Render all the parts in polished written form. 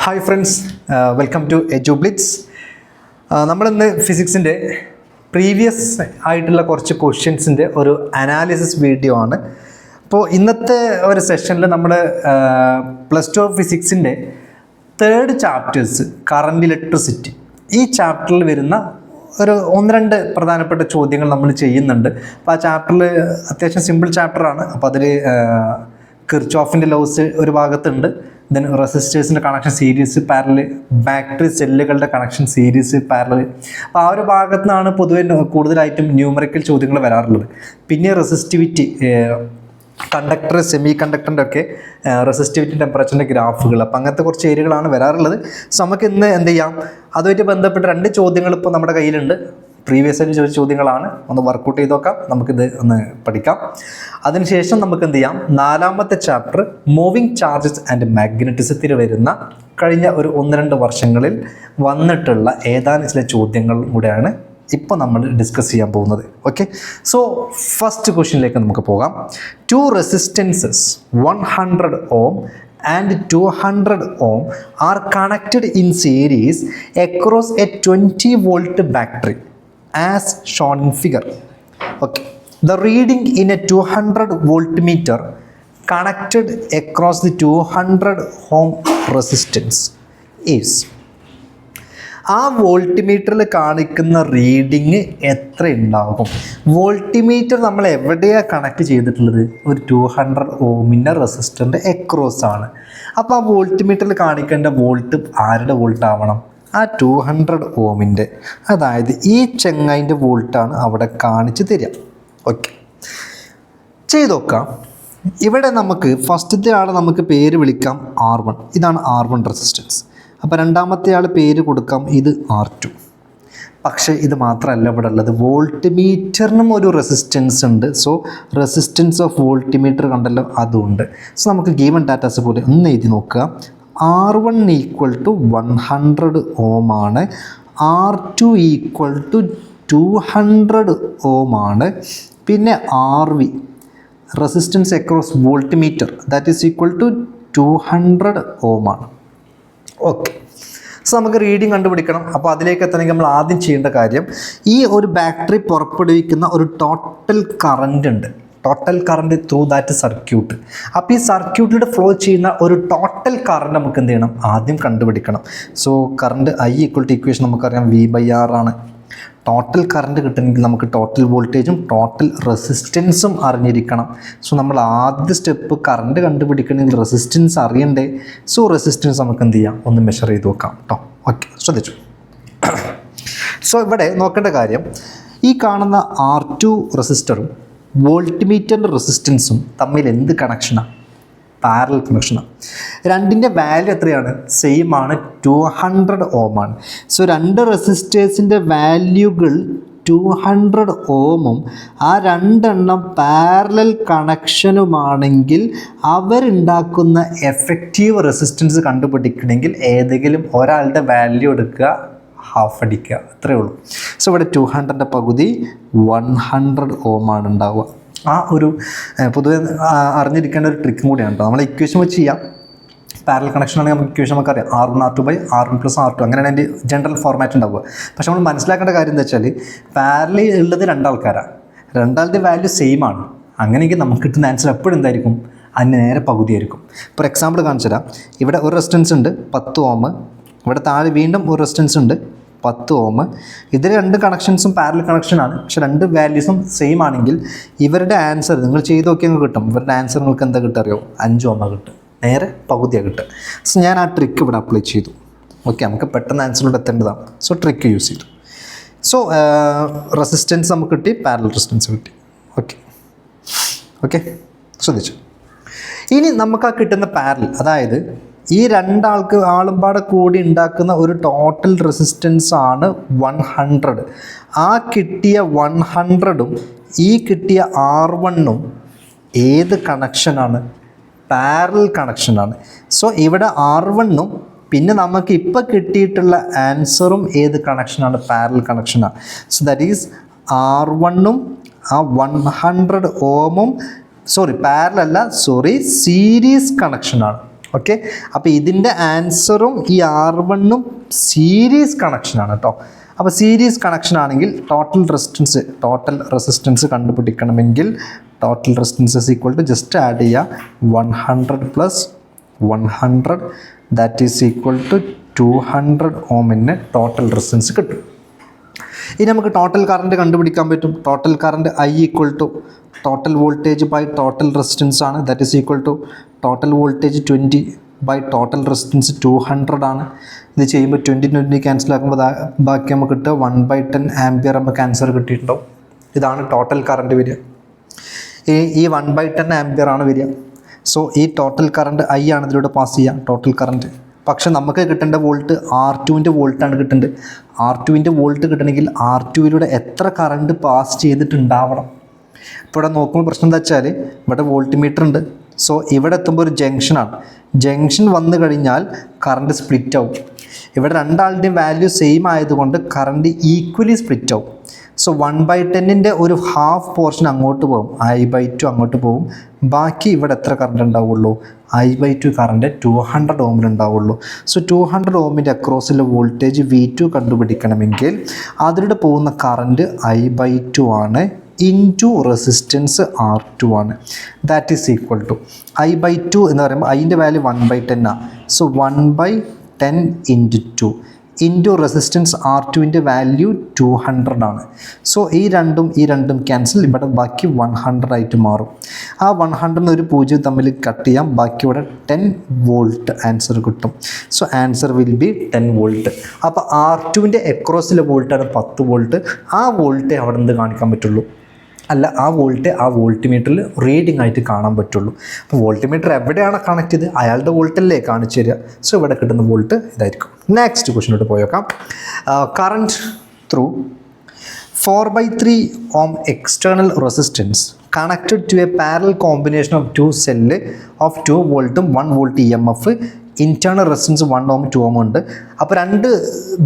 Hi friends, welcome to Edublitz. നമ്മളിന്ന് ഫിസിക്സിൻ്റെ previous ആയിട്ടുള്ള കുറച്ച് ക്വസ്റ്റ്യൻസിൻ്റെ ഒരു അനാലിസിസ് വീഡിയോ ആണ്. അപ്പോൾ ഇന്നത്തെ ഒരു സെഷനിൽ നമ്മൾ +2 ഫിസിക്സിൻ്റെ 3rd ചാപ്റ്റേഴ്സ് കറണ്ട് ഇലക്ട്രിസിറ്റി ഈ ചാപ്റ്ററിൽ വരുന്ന ഒരു 1-2 പ്രധാനപ്പെട്ട ചോദ്യങ്ങൾ നമ്മൾ ചെയ്യുന്നുണ്ട്. അപ്പോൾ ആ ചാപ്റ്ററിൽ അത്യാവശ്യം സിമ്പിൾ ചാപ്റ്ററാണ്. അപ്പോൾ അതിൽ കിർച്ചോഫിൻ്റെ ലോസ് ഒരു ഭാഗത്തുണ്ട്, ദെൻ റെസിസ്റ്റേഴ്സിൻ്റെ കണക്ഷൻ സീരീസ് പാരലൽ, ബാറ്ററി സെല്ലുകളുടെ കണക്ഷൻ സീരീസ് പാരലൽ. അപ്പോൾ ആ ഒരു ഭാഗത്തു നിന്നാണ് പൊതുവെ കൂടുതലായിട്ടും ന്യൂമറിക്കൽ ചോദ്യങ്ങൾ വരാറുള്ളത്. പിന്നെ റെസിസ്റ്റിവിറ്റി, കണ്ടക്ടർ, സെമി കണ്ടക്ടറിൻ്റെ ഒക്കെ റെസിസ്റ്റിവിറ്റി, ടെമ്പറേച്ചറിൻ്റെ ഗ്രാഫുകൾ, അപ്പോൾ അങ്ങനത്തെ കുറച്ച് ഏരിയകളാണ് വരാറുള്ളത്. സോ നമുക്ക് ഇന്ന് എന്ത് ചെയ്യാം, അതുമായിട്ട് ബന്ധപ്പെട്ട് 2 ചോദ്യങ്ങൾ ഇപ്പോൾ നമ്മുടെ കയ്യിലുണ്ട്. പ്രീവിയസ് ആയിട്ട് ചോദിച്ച ചോദ്യങ്ങളാണ്. ഒന്ന് വർക്കൗട്ട് ചെയ്ത് നോക്കാം, നമുക്കിത് ഒന്ന് പഠിക്കാം. അതിനുശേഷം നമുക്ക് എന്ത് ചെയ്യാം, 4ാമത്തെ ചാപ്റ്റർ മൂവിങ് ചാർജസ് ആൻഡ് മാഗ്നറ്റിസത്തിൽ വരുന്ന കഴിഞ്ഞ ഒരു 1-2 വർഷങ്ങളിൽ വന്നിട്ടുള്ള ഏതാനും ചില ചോദ്യങ്ങൾ കൂടെയാണ് ഇപ്പോൾ നമ്മൾ ഡിസ്കസ് ചെയ്യാൻ പോകുന്നത്. ഓക്കെ, സോ ഫസ്റ്റ് ക്വസ്റ്റ്യനിലേക്ക് നമുക്ക് പോകാം. 2 resistances 100 ohm and 200 ohm are connected in series across a 20 volt battery as shown in figure. Okay, the reading in a 200 voltmeter connected across the 200 ohm resistance is. ആ വോൾട്ടിമീറ്ററിൽ കാണിക്കുന്ന reading എത്ര ഉണ്ടാകും? Voltmeter നമ്മൾ എവിടെയാണ് connect ചെയ്തിട്ടുള്ളത്? ഒരു 200 ഓമിൻ്റെ റെസിസ്റ്ററിൻ്റെ across ആണ്. അപ്പോൾ ആ വോൾട്ടിമീറ്ററിൽ കാണിക്കേണ്ട വോൾട്ട് ആരുടെ വോൾട്ട് ആവണം? ആ 200 ഓമിൻ്റെ, അതായത് ഈ ചെങ്ങൈൻ്റെ വോൾട്ടാണ് അവിടെ കാണിച്ച് തരിക. ഓക്കെ, ചെയ്ത് നോക്കാം. ഇവിടെ നമുക്ക് ഫസ്റ്റത്തെ ആൾ നമുക്ക് പേര് വിളിക്കാം R1. ഇതാണ് R1 റെസിസ്റ്റൻസ്. അപ്പോൾ രണ്ടാമത്തെ ആൾ പേര് കൊടുക്കാം, ഇത് R2. പക്ഷേ ഇത് മാത്രമല്ല ഇവിടെ ഉള്ളത്, വോൾട്ടിമീറ്ററിനും ഒരു റെസിസ്റ്റൻസ് ഉണ്ട്. സോ റെസിസ്റ്റൻസ് ഓഫ് വോൾട്ടിമീറ്റർ കണ്ടല്ലോ, അതുണ്ട്. സോ നമുക്ക് ഗീവൺ ഡാറ്റാസ് പോലെ ഒന്ന് എഴുതി നോക്കുക. R1 = 100 ohm ആണ്, R2 = 200 ohm ആണ്. പിന്നെ RV resistance across voltmeter, that is equal to 200 ohm ആണ്. ഓക്കെ, സോ നമുക്ക് റീഡിങ് കണ്ടുപിടിക്കണം. അപ്പോൾ അതിലേക്ക് എത്തണമെങ്കിൽ നമ്മൾ ആദ്യം ചെയ്യേണ്ട കാര്യം, ഈ ഒരു ബാറ്ററി പുറപ്പെടുവിക്കുന്ന ഒരു ടോട്ടൽ കറണ്ട് ഉണ്ട്, total current through that circuit. അപ്പോൾ ഈ സർക്യൂട്ടിലൂടെ ഫ്ലോ ചെയ്യുന്ന ഒരു ടോട്ടൽ കറണ്ട് നമുക്ക് എന്ത് ചെയ്യണം, ആദ്യം കണ്ടുപിടിക്കണം. സോ കറണ്ട് I = ഇക്വേഷൻ നമുക്കറിയാം V/R ആണ്. ടോട്ടൽ കറണ്ട് കിട്ടണമെങ്കിൽ നമുക്ക് ടോട്ടൽ വോൾട്ടേജും ടോട്ടൽ റെസിസ്റ്റൻസും അറിഞ്ഞിരിക്കണം. സോ നമ്മൾ ആദ്യ സ്റ്റെപ്പ് കറണ്ട് കണ്ടുപിടിക്കണമെങ്കിൽ റെസിസ്റ്റൻസ് അറിയണ്ടേ. സോ റെസിസ്റ്റൻസ് നമുക്ക് എന്ത് ചെയ്യാം, ഒന്ന് മെഷർ ചെയ്ത് നോക്കാം കേട്ടോ. ഓക്കെ, ശ്രദ്ധിച്ചു. സോ ഇവിടെ നോക്കേണ്ട കാര്യം, ഈ കാണുന്ന R2 റെസിസ്റ്ററും വോൾട്ടിമീറ്ററിൻ്റെ റെസിസ്റ്റൻസും തമ്മിൽ എന്ത് കണക്ഷനാണ്? പാരലൽ കണക്ഷനാണ്. രണ്ടിൻ്റെ വാല്യൂ എത്രയാണ്? സെയിം ആണ്, 200 ohm ആണ്. സോ 2 റെസിസ്റ്റേഴ്സിൻ്റെ വാല്യൂകൾ 200 ohmഉം ആ 2 എണ്ണം പാരലൽ കണക്ഷനുമാണെങ്കിൽ അവരുണ്ടാക്കുന്ന എഫക്റ്റീവ് റെസിസ്റ്റൻസ് കണ്ടുപിടിക്കണമെങ്കിൽ ഏതെങ്കിലും ഒരാളുടെ വാല്യൂ എടുക്കുക, ഹാഫ് അടിക്കുക, അത്രയേ ഉള്ളൂ. സോ ഇവിടെ 200ൻ്റെ പകുതി 100 ohm ആണ് ഉണ്ടാവുക. ആ ഒരു പൊതുവെ അറിഞ്ഞിരിക്കേണ്ട ഒരു ട്രിക്കും കൂടിയാണ് കേട്ടോ. നമ്മൾ ഇക്വേഷൻ വെച്ച് ചെയ്യാം. പാരലൽ കണക്ഷൻ ആണെങ്കിൽ നമുക്ക് ഇക്വേഷൻ നമുക്കറിയാം, R1 R2/R1 + R2, അങ്ങനെയാണ് അതിൻ്റെ ജനറൽ ഫോർമാറ്റ് ഉണ്ടാവുക. പക്ഷെ നമ്മൾ മനസ്സിലാക്കേണ്ട കാര്യം എന്താ വെച്ചാൽ, പാരലൽ ഉള്ളത് 2 ആൾക്കാരാണ്, 2 ആളുടെ വാല്യൂ സെയിം ആണ്. അങ്ങനെയെങ്കിൽ നമുക്ക് കിട്ടുന്ന ആൻസർ എപ്പോഴും എന്തായിരിക്കും? അതിന് നേരെ പകുതിയായിരിക്കും. ഫോർ എക്സാമ്പിൾ കാണിച്ചു തരാം. ഇവിടെ ഒരു റെസിസ്റ്റൻസ് ഉണ്ട് 10 ohm, ഇവിടെ താഴെ വീണ്ടും ഒരു റെസിസ്റ്റൻസ് ഉണ്ട് 10 ohm. ഇതിൽ 2 കണക്ഷൻസും പാരലൽ കണക്ഷനാണ്. പക്ഷെ 2 വാല്യൂസും സെയിം ആണെങ്കിൽ ഇവരുടെ ആൻസർ നിങ്ങൾ ചെയ്ത് നോക്കിയാൽ കിട്ടും. ഇവരുടെ ആൻസർ നിങ്ങൾക്ക് എന്താ കിട്ടുക അറിയോ? 5 ohm കിട്ടും, നേരെ പകുതിയാണ് കിട്ടുക. സോ ഞാൻ ആ ട്രിക്ക് ഇവിടെ അപ്ലൈ ചെയ്തു. ഓക്കെ, നമുക്ക് പെട്ടെന്ന് ആൻസറിലൂടെ എത്തേണ്ടതാണ്. സോ ട്രിക്ക് യൂസ് ചെയ്തു. സോ റെസിസ്റ്റൻസ് നമുക്ക് കിട്ടി, പാരലൽ റെസിസ്റ്റൻസ് കിട്ടി. ഓക്കെ ഓക്കെ, ശ്രദ്ധിച്ചു. ഇനി നമുക്ക് ആ കിട്ടുന്ന പാരലൽ, അതായത് ഈ 2 ആളുംപാടെ കൂടി ഉണ്ടാക്കുന്ന ഒരു ടോട്ടൽ റെസിസ്റ്റൻസ് ആണ് 100. ആ കിട്ടിയ 100ഉം ഈ കിട്ടിയ R1ഉം ഏത് കണക്ഷനാണ്? പാരലൽ കണക്ഷനാണ്. സോ ഇവിടെ R1ഉം പിന്നെ നമുക്ക് ഇപ്പോൾ കിട്ടിയിട്ടുള്ള ആൻസറും ഏത് കണക്ഷനാണ്? പാരലൽ കണക്ഷനാണ്. സോ ദാറ്റ് ഈസ് R1ഉം ആ 100 ഓമും പാരലൽ അല്ല, സീരീസ് കണക്ഷനാണ്. ഓക്കെ, അപ്പോൾ ഇതിൻ്റെ ആൻസറും ഈ R1-ഉം സീരീസ് കണക്ഷനാണ് കേട്ടോ. അപ്പോൾ സീരീസ് കണക്ഷൻ ആണെങ്കിൽ ടോട്ടൽ റെസിസ്റ്റൻസ് കണ്ടുപിടിക്കണമെങ്കിൽ total resistance is equal to just add ചെയ്യുക 100 + 100 ദാറ്റ് ഈസ് ഈക്വൽ ടു 200 ഓമിന് ടോട്ടൽ റെസിസ്റ്റൻസ് കിട്ടും. ഇനി നമുക്ക് ടോട്ടൽ കറണ്ട് കണ്ടുപിടിക്കാൻ പറ്റും. Total current I equal to total voltage by total resistance ആണ്. That is equal to total voltage 20 by total resistance 200 ആണ്. ഇത് ചെയ്യുമ്പോൾ 20 ക്യാൻസൽ ആക്കുമ്പോൾ ബാക്കി നമുക്ക് കിട്ടുക 1/10 ആംപിയർ നമുക്ക് ആൻസർ കിട്ടിയിട്ടുണ്ടാവും. ഇതാണ് ടോട്ടൽ കറണ്ട് വരിക. ഈ 1/10 ആംപിയർ ആണ് വരിക. സോ ഈ ടോട്ടൽ കറണ്ട് I ആണ് ഇതിലൂടെ പാസ് ചെയ്യുക ടോട്ടൽ കറണ്ട്. പക്ഷെ നമുക്ക് കിട്ടേണ്ട വോൾട്ട് R2-ൻ്റെ വോൾട്ടാണ് കിട്ടേണ്ടത്. R2-ൻ്റെ വോൾട്ട് കിട്ടണമെങ്കിൽ R2-ലൂടെ എത്ര കറണ്ട് പാസ് ചെയ്തിട്ടുണ്ടാവണം. ഇപ്പോൾ ഇവിടെ നോക്കുമ്പോൾ പ്രശ്നം എന്താ വെച്ചാൽ ഇവിടെ വോൾട്ട് മീറ്റർ ഉണ്ട്. സോ ഇവിടെ എത്തുമ്പോൾ ഒരു ജംഗ്ഷനാണ്. ജംഗ്ഷൻ വന്നു കഴിഞ്ഞാൽ കറണ്ട് സ്പ്ലിറ്റ് ആവും. ഇവിടെ രണ്ടാളുടെയും വാല്യൂ സെയിം ആയതുകൊണ്ട് കറണ്ട് ഈക്വലി സ്പ്ലിറ്റ് ആവും. സോ 1/10-ൻ്റെ ഒരു ഹാഫ് പോർഷൻ അങ്ങോട്ട് പോകും, I/2 അങ്ങോട്ട് പോകും. ബാക്കി ഇവിടെ എത്ര കറണ്ട് ഉണ്ടാവുള്ളൂ? I/2 കറണ്ട് 200 ഓമിലുണ്ടാവുള്ളൂ. സോ 200 ഓമിൻ്റെ അക്രോസിലെ വോൾട്ടേജ് V2 കണ്ടുപിടിക്കണമെങ്കിൽ അതിലൂടെ പോകുന്ന കറണ്ട് I/2 ആണ് ഇൻറ്റു റെസിസ്റ്റൻസ് R2 ആണ്. That is equal to I/2 എന്ന് പറയുമ്പോൾ അതിൻ്റെ വാല്യൂ 1/10 ആണ്. സോ 1/10 ഇൻറ്റു 2 ഇൻറ്റു റെസിസ്റ്റൻസ് R2-ൻ്റെ വാല്യൂ 200 ആണ്. സോ ഈ രണ്ടും ക്യാൻസൽ, ഇവിടെ ബാക്കി 100 ആയിട്ട് മാറും. ആ 100 ഒരു 0 തമ്മിൽ കട്ട് ചെയ്യാം, ബാക്കി ഇവിടെ 10 വോൾട്ട് ആൻസർ കിട്ടും. So answer will be 10 volt. അപ്പോൾ R2-ൻ്റെ അക്രോസിലെ വോൾട്ടാണ് 10 വോൾട്ട്. ആ വോൾട്ടേ അവിടെ നിന്ന് കാണിക്കാൻ പറ്റുള്ളൂ, അല്ല ആ വോൾട്ട് ആ വോൾട്ട് മീറ്ററിൽ റീഡിംഗ് ആയിട്ട് കാണാൻ പറ്റുള്ളൂ. അപ്പോൾ വോൾട്ട് മീറ്റർ എവിടെയാണ് കണക്ട് ചെയ്ത് അയാളുടെ വോൾട്ടല്ലേ കാണിച്ചു തരിക. സോ ഇവിടെ കിട്ടുന്ന വോൾട്ട് ഇതായിരിക്കും. നെക്സ്റ്റ് ക്വസ്റ്റിനോട്ട് പോയേക്കാം. Current through 4/3 ohm external resistance connected to a parallel combination of two cell of 2 volt 1 volt EMF, internal resistance 1 ohm 2 ohm ഉണ്ട്. അപ്പോൾ 2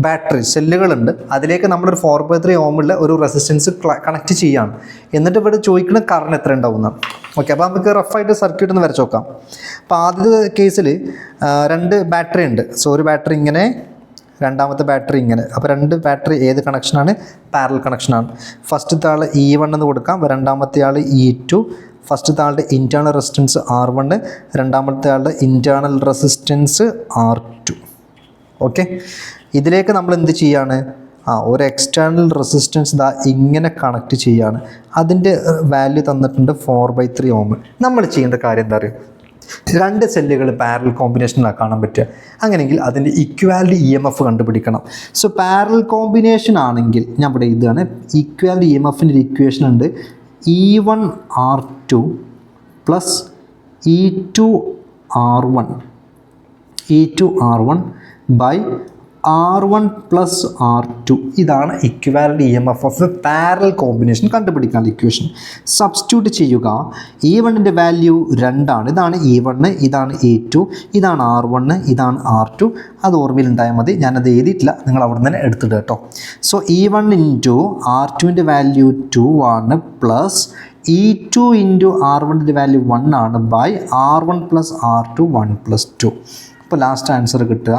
ബാറ്ററി സെല്ലുകളുണ്ട്. അതിലേക്ക് നമ്മളൊരു 4/3 ohമുള്ള ഒരു റെസിസ്റ്റൻസ് കണക്ട് ചെയ്യുകയാണ്. എന്നിട്ട് ഇവിടെ ചോദിക്കുന്ന കറണ്ട് എത്ര ഉണ്ടാവുന്നതാണ്. ഓക്കെ, അപ്പോൾ നമുക്ക് റഫായിട്ട് സർക്യൂട്ട് ഒന്ന് വരച്ച് നോക്കാം. അപ്പോൾ ആദ്യത്തെ കേസിൽ 2 ബാറ്ററി ഉണ്ട്. സോ ഒരു ബാറ്ററി ഇങ്ങനെ, രണ്ടാമത്തെ ബാറ്ററി ഇങ്ങനെ. അപ്പോൾ 2 ബാറ്ററി ഏത് കണക്ഷനാണ്? പാരലൽ കണക്ഷനാണ്. ഫസ്റ്റത്തെ ആൾ E1 എന്ന് കൊടുക്കാം, രണ്ടാമത്തെ ആൾ E2. ഫസ്റ്റത്തെ ആളുടെ ഇൻറ്റേർണൽ റെസിസ്റ്റൻസ് R1, രണ്ടാമത്തെ ആളുടെ ഇൻറ്റേർണൽ റെസിസ്റ്റൻസ് R2. ഓക്കെ, ഇതിലേക്ക് നമ്മൾ എന്ത് ചെയ്യാണ്? ഒരു എക്സ്റ്റേർണൽ റെസിസ്റ്റൻസ് ഇതാ ഇങ്ങനെ കണക്ട് ചെയ്യാണ്. അതിൻ്റെ വാല്യൂ തന്നിട്ടുണ്ട് 4/3 ohm. നമ്മൾ ചെയ്യേണ്ട കാര്യം എന്താ പറയുക? 2 സെല്ലുകൾ പാരലൽ കോമ്പിനേഷനിലാണ് കാണാൻ പറ്റുക. അങ്ങനെയെങ്കിൽ അതിൻ്റെ ഇക്വാലിറ്റി EMF കണ്ടുപിടിക്കണം. സോ പാരലൽ കോമ്പിനേഷൻ ആണെങ്കിൽ ഞാൻ ഇവിടെ ഇതാണ് ഇക്വാലിറ്റി EMFൻ്റെ ഒരു ഇക്വേഷൻ ഉണ്ട്. E1 R2 plus E2 R1 by R1 plus R2. ഇതാണ് equivalent EMF of A parallel combination കണ്ടുപിടിക്കാനുള്ള ഇക്വേഷൻ. സബ്സ്റ്റിറ്റ്യൂട്ട് ചെയ്യുക. E1-ൻ്റെ വാല്യൂ 2 ആണ്. ഇതാണ് E1, ഇതാണ് E2, ഇതാണ് R1, ഇതാണ് R2. അത് ഓർമ്മയിൽ ഉണ്ടായാൽ മതി, ഞാനത് എഴുതിയിട്ടില്ല, നിങ്ങൾ അവിടെ നിന്ന് തന്നെ എടുത്തിട്ട് കേട്ടോ. സോ E1 ഇൻറ്റു R2-ൻ്റെ വാല്യൂ 2 ആണ് പ്ലസ് E2 ഇൻറ്റു R1-ൻ്റെ വാല്യൂ 1 ആണ് ബൈ R1 പ്ലസ് R2 1 + 2. അപ്പോൾ ലാസ്റ്റ് ആൻസർ കിട്ടുക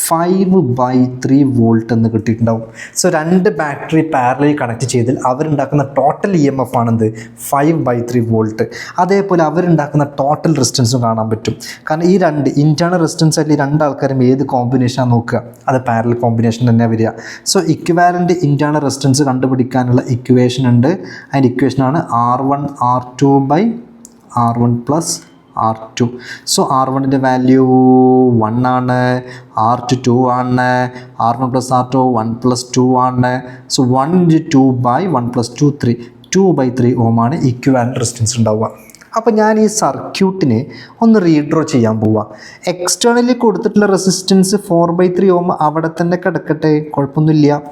5/3 വോൾട്ട് എന്ന് കിട്ടിയിട്ടുണ്ടാവും. സോ 2 ബാറ്ററി പാരലലി കണക്ട് ചെയ്താൽ അവരുണ്ടാക്കുന്ന ടോട്ടൽ EMF ആണെന്ത്? 5/3 വോൾട്ട്. അതേപോലെ അവരുണ്ടാക്കുന്ന ടോട്ടൽ റെസിസ്റ്റൻസും കാണാൻ പറ്റും. കാരണം ഈ 2 ഇൻറ്റേർണൽ റെസിസ്റ്റൻസ് ആയിട്ട് 2 ആൾക്കാരും ഏത് കോമ്പിനേഷനാണ് നോക്കുക? അത് പാരലൽ കോമ്പിനേഷൻ തന്നെ വരിക. സോ ഇക്വാലൻ്റ് ഇൻറ്റേർണൽ റെസിസ്റ്റൻസ് കണ്ടുപിടിക്കാനുള്ള ഇക്വേഷൻ ഉണ്ട്. അതിൻ്റെ ഇക്വേഷനാണ് R1 R2 by R1 plus R2. So R1-ൻ്റെ വാല്യൂ 1 ആണ്, R2 2 ആണ്, R1 പ്ലസ് R2 1 + 2 ആണ്. സോ 1 × 2 ബൈ 1 + 2 3 2/3 ohm ആണ് ഇക്വാലൻ്റ് റെസിസ്റ്റൻസ് ഉണ്ടാവുക. അപ്പോൾ ഞാൻ ഈ സർക്യൂട്ടിനെ ഒന്ന് റീഡ്രോ ചെയ്യാൻ പോവുക. എക്സ്റ്റേണലി കൊടുത്തിട്ടുള്ള റെസിസ്റ്റൻസ് 4/3 ohm അവിടെ തന്നെ കിടക്കട്ടെ, കുഴപ്പമൊന്നുമില്ല.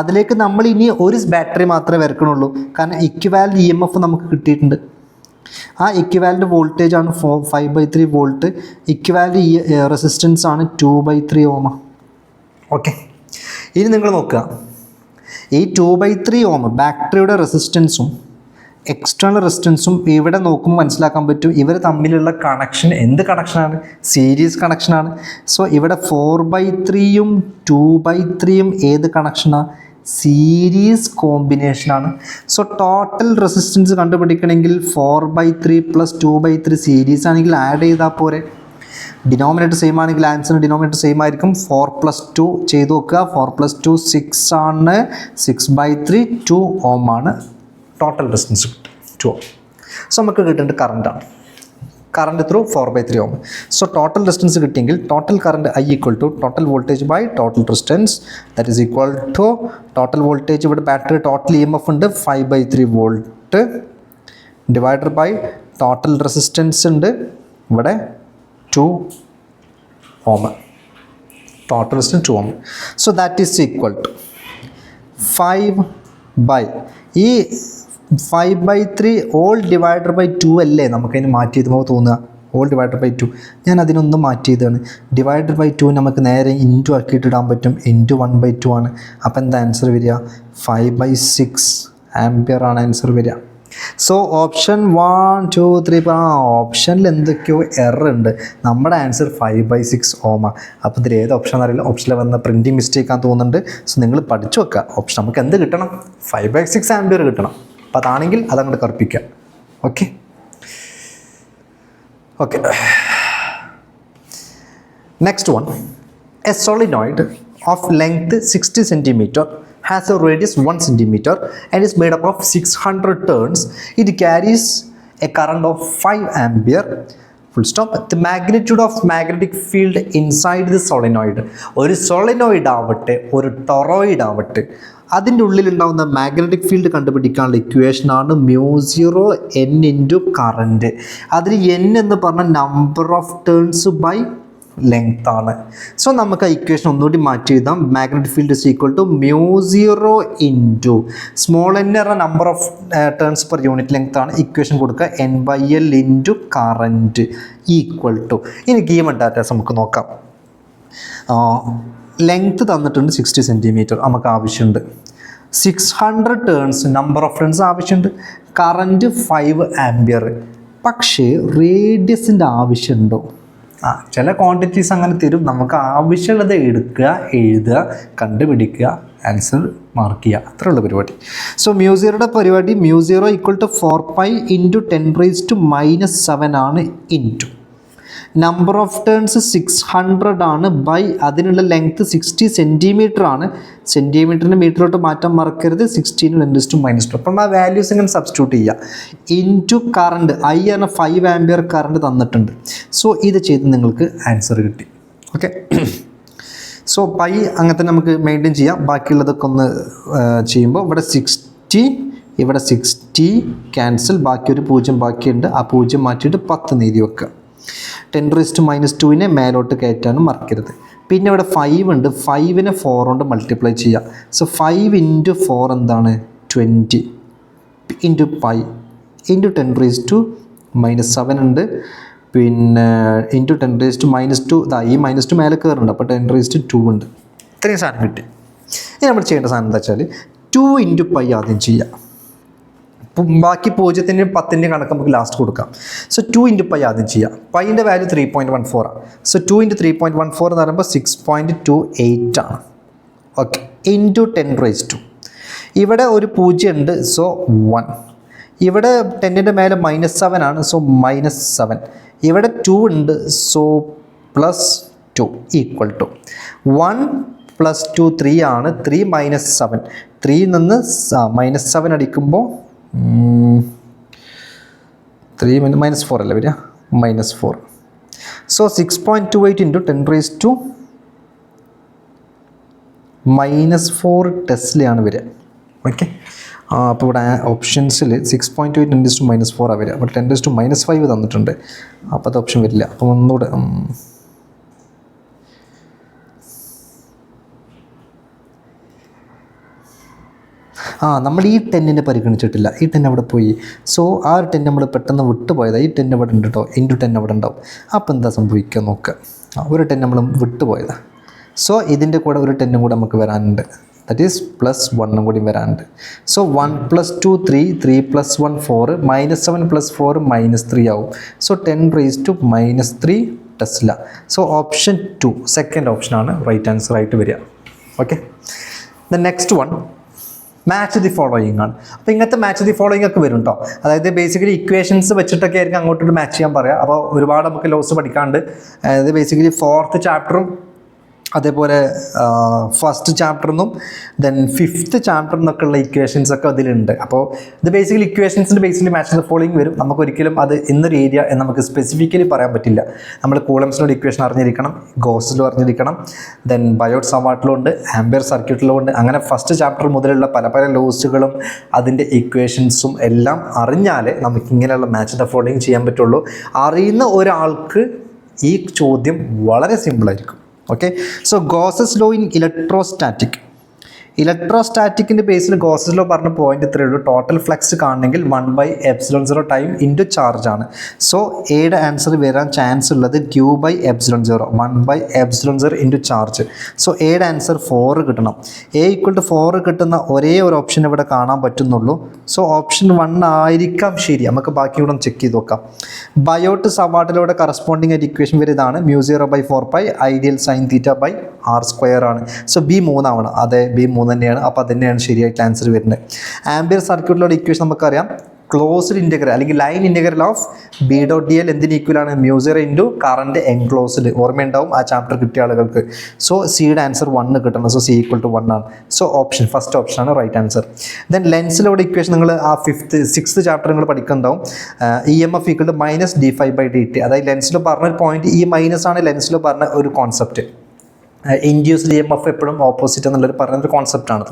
അതിലേക്ക് നമ്മൾ ഇനി ഒരു ബാറ്ററി മാത്രമേ വരക്കണുള്ളൂ, കാരണം ഇക്വാലൻ്റ് EMF നമുക്ക് കിട്ടിയിട്ടുണ്ട്. ആ ഇക്വാലൻ്റ് വോൾട്ടേജ് ആണ് 5/3 വോൾട്ട്. ഇക്വാലൻ്റ് റെസിസ്റ്റൻസ് ആണ് 2/3 ohm. ഓക്കെ, ഇനി നിങ്ങൾ നോക്കുക, ഈ 2/3 ohm ബാറ്ററിയുടെ റെസിസ്റ്റൻസും എക്സ്റ്റേണൽ റെസിസ്റ്റൻസും ഇവിടെ നോക്കുമ്പോൾ മനസ്സിലാക്കാൻ പറ്റും ഇവർ തമ്മിലുള്ള കണക്ഷൻ എന്ത് കണക്ഷനാണ്, സീരീസ് കണക്ഷനാണ്. സോ ഇവിടെ 4/3യും 2/3യും ഏത് കണക്ഷനാണ്, സീരീസ് കോമ്പിനേഷനാണ്. സോ ടോട്ടൽ റെസിസ്റ്റൻസ് കണ്ടുപിടിക്കണമെങ്കിൽ 4/3 + 2/3 സീരീസ് ആണെങ്കിൽ ആഡ് ചെയ്താൽ പോരെ. ഡിനോമിനേറ്റർ സെയിം ആണെങ്കിൽ ആൻസർ ഡിനോമിനേറ്റർ സെയിം ആയിരിക്കും. 4 + 2 ചെയ്ത് നോക്കുക. 4 + 2 6 ആണ്. 6/3 2 ഓം ആണ് ടോട്ടൽ റെസിസ്റ്റൻസ് 2 ഓം. സോ നമുക്ക് കിട്ടേണ്ടത് കറണ്ടാണ്. Current through 4/3 ohm. So total resistance കിട്ടിയെങ്കിൽ total current I = total voltage by total resistance, that is equal to total voltage ഇവിടെ ബാറ്ററി ടോട്ടൽ EMF ഉണ്ട് 5/3 volt divided by total resistance ഉണ്ട് ഇവിടെ 2 ohm. Total resistance 2 ohm. So that is equal to 5/3 all divided by 2 അല്ലേ നമുക്കതിന് മാറ്റി ചെയ്തുമ്പോൾ തോന്നുക. All divided by 2 ഞാൻ അതിനൊന്നും മാറ്റി ചെയ്തതാണ്. ഡിവൈഡഡ് ബൈ 2 നമുക്ക് നേരെ ഇൻറ്റു ആക്കിയിട്ട് ഇടാൻ പറ്റും. ഇൻറ്റു 1/2 ആണ്. അപ്പോൾ എന്താ ആൻസർ വരിക, 5/6 ആംപിയർ ആണ് ആൻസർ വരിക. സോ ഓപ്ഷൻ 1 2 3 ഓപ്ഷനിൽ എന്തൊക്കെയോ എറർ ഉണ്ട്. നമ്മുടെ ആൻസർ 5/6 ഓമാണ്. അപ്പോൾ ഇതിൽ ഏത് ഓപ്ഷൻ അറിയില്ല. ഓപ്ഷനിൽ വന്ന പ്രിൻറ്റിങ് മിസ്റ്റേക്ക് ആണെന്ന് തോന്നുന്നുണ്ട്. സോ നിങ്ങൾ പഠിച്ചു വെക്കുക. ഓപ്ഷൻ നമുക്ക് എന്ത് കിട്ടണം, 5/6 ആംപിയർ കിട്ടണം. അപ്പോൾ അതാണെങ്കിൽ അതങ്ങോട്ട് കറുപ്പിക്കുക. Okay okay next one. A solenoid of length 60 centimeter has a radius 1 centimeter and is made up of 600 turns. It carries a current of 5 ampere. Full stop. The magnitude of magnetic field inside the solenoid. ഒരു solenoid ആവട്ടെ ഒരു toroid ആവട്ടെ അതിൻ്റെ ഉള്ളിലുണ്ടാകുന്ന magnetic field കണ്ടുപിടിക്കാനുള്ള ഇക്വേഷനാണ് μ0 n into current. അതിൽ n എന്ന് പറഞ്ഞ number of turns by length ആണ്. സോ നമുക്ക് ആ ഇക്വേഷൻ ഒന്നുകൂടി മാറ്റി എഴുതാം. Magnetic field is equal to μ0 into small n എന്ന number of turns per unit length ആണ്. ഇക്വേഷൻ കൊടുക്കുക n/L into current equal to. ഇനി ഗീവൺ ഡാറ്റാസ് നമുക്ക് നോക്കാം. ലെങ്ത്ത് തന്നിട്ടുണ്ട് 60 centimeter നമുക്ക് ആവശ്യമുണ്ട്. 600 ടേൺസ് നമ്പർ ഓഫ് ടേൺസ് ആവശ്യമുണ്ട്. Current 5 ampere. പക്ഷേ റേഡിയസിൻ്റെ ആവശ്യമുണ്ടോ? ചില ക്വാണ്ടിറ്റീസ് അങ്ങനെ തരും. നമുക്ക് ആവശ്യമുള്ളത് എടുക്കുക, എഴുതുക, കണ്ടുപിടിക്കുക, ആൻസർ മാർക്ക് ചെയ്യുക, അത്രയുള്ള പരിപാടി. സോ μ0യുടെ പരിപാടി μ0 = 4π × 10⁻⁻7 ആണ് ഇൻറ്റു നമ്പർ ഓഫ് ടേൺസ് 600 ആണ് ബൈ അതിനുള്ള ലെങ്ത്ത് 60 centimeter ആണ്. സെൻറ്റിമീറ്ററിന് മീറ്ററിലോട്ട് മാറ്റാൻ മറക്കരുത്. 16 × 10⁻². അപ്പം ആ വാല്യൂസ് ഇങ്ങനെ സബ്സ്റ്റിറ്റ്യൂട്ട് ചെയ്യുക. ഇൻറ്റു കറണ്ട് I എന്ന 5 ആംപിയർ കറണ്ട് തന്നിട്ടുണ്ട്. സോ ഇത് ചെയ്ത് നിങ്ങൾക്ക് ആൻസർ കിട്ടി. ഓക്കെ സോ പൈ അങ്ങനെ തന്നെ നമുക്ക് മെയിൻറ്റെയിൻ ചെയ്യാം. ബാക്കിയുള്ളതൊക്കെ ഒന്ന് ചെയ്യുമ്പോൾ ഇവിടെ 60 ഇവിടെ 60 ക്യാൻസൽ. ബാക്കി ഒരു 0 ബാക്കിയുണ്ട്. ആ 0 മാറ്റിയിട്ട് 10 എഴുതി വെക്കുക. 10⁻²നെ മേലോട്ട് കയറ്റാനും മറക്കരുത്. പിന്നെ ഇവിടെ 5 ഉണ്ട്. 5നെ 4 കൊണ്ട് മൾട്ടിപ്ലൈ ചെയ്യുക. സോ 5 × 4 എന്താണ് 20 ഇൻറ്റു പൈ ഇൻറ്റു 10⁻⁻7 ഉണ്ട്. പിന്നെ ഇൻറ്റു 10⁻². ഇതാ ഈ -2 മേലെ കയറുന്നുണ്ട്. അപ്പോൾ 10⁻² ഉണ്ട്. ഇത്രയും സാധനം കിട്ടി. ഇനി നമ്മൾ ചെയ്യേണ്ട സാധനം എന്താ വെച്ചാൽ 2 × പൈ ആദ്യം ചെയ്യാം. ബാക്കി 0ൻ്റെയും 10ൻ്റെയും കണക്ക് നമുക്ക് ലാസ്റ്റ് കൊടുക്കാം. സോ 2 × പൈ ആദ്യം ചെയ്യാം. പൈൻ്റെ വാല്യൂ 3.14 ആണ്. സോ 2 × 3.14 എന്ന് പറയുമ്പോൾ 6.28 ആണ്. Okay into 10⁻². ഇവിടെ ഒരു 0 ഉണ്ട്. സോ 1. ഇവിടെ 10ൻ്റെ മേലെ -7 ആണ്. സോ -7. ഇവിടെ 2 ഉണ്ട്. സോ +2 ഈക്വൽ ടു 1 + 2 3 ആണ്. 3 - 7. 3 നിന്ന് -7 അടിക്കുമ്പോൾ 3 -4 അല്ലേ വരിക, -4. സോ 6.28 × 10⁻⁻4 ടെസ്ലയാണ് വരിക. ഓക്കെ അപ്പോൾ ഇവിടെ ഓപ്ഷൻസിൽ 6.8 × -4 വരിക. അപ്പോൾ 10⁻⁻5 തന്നിട്ടുണ്ട്. അപ്പോൾ അത് ഓപ്ഷൻ വരില്ല. അപ്പോൾ ഒന്നുകൂടെ നമ്മൾ ഈ 10നെ പരിഗണിച്ചിട്ടില്ല. ഈ 10 അവിടെ പോയി. സോ ആ ഒരു 10 നമ്മൾ പെട്ടെന്ന് വിട്ടുപോയതാണ്. ഈ 10 അവിടെ ഉണ്ട് കേട്ടോ. ഇൻറ്റു 10 അവിടെ ഉണ്ടാവും. അപ്പോൾ എന്താ സംഭവിക്കുക നോക്കുക. ഒരു 10 നമ്മൾ വിട്ടുപോയതാണ്. സോ ഇതിൻ്റെ കൂടെ ഒരു 10 കൂടെ നമുക്ക് വരാനുണ്ട്. ദറ്റ് ഈസ് പ്ലസ് 1 കൂടി വരാനുണ്ട്. സോ 1 + 2 3, 3 + 1 4, -7 + 4 -3 ആവും. So 10⁻³ Tesla. So option 2 second ഓപ്ഷനാണ് റൈറ്റ് ആൻസർ ആയിട്ട് വരിക. Okay, the next one match the following ആണ്. അപ്പോൾ ഇങ്ങനത്തെ മാച്ച് ദി ഫോളോയിങ് ഒക്കെ വരും കേട്ടോ. അതായത് ബേസിക്കലി ഇക്വേഷൻസ് വെച്ചിട്ടൊക്കെ ആയിരിക്കും അങ്ങോട്ടൊരു മാച്ച് ചെയ്യാൻ പറയുക. അപ്പോൾ ഒരുപാട് നമുക്ക് ലോസ് പഠിക്കാണ്ട്, അതായത് ബേസിക്കലി 4th ചാപ്റ്ററും അതേപോലെ 1st ചാപ്റ്ററിനും ദെൻ 5th ചാപ്റ്ററിൽ നിന്നൊക്കെ ഉള്ള ഇക്വേഷൻസ് ഒക്കെ അതിലുണ്ട്. അപ്പോൾ ഇത് ബേസിക്കലി ഇക്വേഷൻസിൻ്റെ ബേസിക്കലി മാച്ച് ദ ഫോളോയിങ് വരും. നമുക്കൊരിക്കലും അത് ഇന്നൊരു ഏരിയ എന്ന് നമുക്ക് സ്പെസിഫിക്കലി പറയാൻ പറ്റില്ല. നമ്മൾ കൂളംസിനോട് ഇക്വേഷൻ അറിഞ്ഞിരിക്കണം, ഗോസിലും അറിഞ്ഞിരിക്കണം, ദെൻ ബയോട്ട് സവാട്ടിലും ഉണ്ട്, ആംബിയർ സർക്യൂട്ടിലും ഉണ്ട്. അങ്ങനെ 1st ചാപ്റ്റർ മുതലുള്ള പല പല ലോസുകളും അതിൻ്റെ ഇക്വേഷൻസും എല്ലാം അറിഞ്ഞാലേ നമുക്ക് ഇങ്ങനെയുള്ള മാച്ച് ദ ഫോളോയിങ് ചെയ്യാൻ പറ്റുള്ളൂ. അറിയുന്ന ഒരാൾക്ക് ഈ ചോദ്യം വളരെ സിമ്പിളായിരിക്കും. Okay, so Gauss's law in ഇലക്ട്രോസ്റ്റാറ്റിക്കിൻ്റെ ബേസിൽ ഗോസസ് ലോ പറഞ്ഞ പോയിന്റ് ഇത്രയേ ഉള്ളൂ. ടോട്ടൽ ഫ്ലക്സ് കാണണമെങ്കിൽ 1/ε0 ടൈം ഇൻറ്റു ചാർജ് ആണ്. സോ എയുടെ ആൻസർ വരാൻ ചാൻസ് ഉള്ളത് Q/ε0, 1/ε0 ഇൻറ്റു ചാർജ്. സോ എയുടെ ആൻസർ 4 കിട്ടണം. A = 4 കിട്ടുന്ന ഒരേ ഒരു ഓപ്ഷൻ ഇവിടെ കാണാൻ പറ്റുന്നുള്ളൂ. സോ ഓപ്ഷൻ 1 ആയിരിക്കാം ശരി. നമുക്ക് ബാക്കി ഇവിടെ ചെക്ക് ചെയ്ത് നോക്കാം. ബയോട്ട് സവാട്ടിലൂടെ കറസ്പോണ്ടിങ് ആയിട്ട് ഇക്വേഷൻ വരെ ഇതാണ്. μ0/4π ഐഡിയൽ sin θ/r² ആണ്. സോ B 3 ആവണം. അതെ, B 3 തന്നെയാണ്. അപ്പോൾ അത് തന്നെയാണ് ശരിയായിട്ട് ആൻസർ വരുന്നത്. ആംബിയർ സർക്യൂട്ടിലുള്ള ഇക്വേഷൻ നമുക്കറിയാം. ക്ലോസ്ഡ് ഇൻ്റഗ്രൽ അല്ലെങ്കിൽ ലൈൻ ഇൻ്റഗ്രൽ ഓഫ് B.dl എന്തിന് ഈക്വലാണ്? μ0 ഇൻറ്റു കറണ്ട് എൻക്ലോസ്ഡ്. ഓർമ്മയുണ്ടാവും ആ ചാപ്റ്റർ കിട്ടിയ ആളുകൾക്ക്. സോ സിയുടെ ആൻസർ 1 കിട്ടണം. സോ C = 1 ആണ്. സോ ഫസ്റ്റ് ഓപ്ഷനാണ് റൈറ്റ് ആൻസർ. ദെൻ ലെൻസിലൂടെ ഇക്വേഷൻ നിങ്ങൾ ആ 6th ചാപ്റ്റർ നിങ്ങൾ പഠിക്കുന്നുണ്ടാവും. EMF = -dφ/dt. അതായത് ലെൻസിൽ പറഞ്ഞ ഒരു പോയിന്റ് ഈ മൈനസ് ആണ് ലെൻസിൽ പറഞ്ഞ ഒരു കോൺസെപ്റ്റ്. ഇൻഡ്യൂസ്ഡ് EMF എപ്പോഴും ഓപ്പോസിറ്റ് എന്നുള്ളൊരു പറഞ്ഞൊരു കോൺസെപ്റ്റാണത്.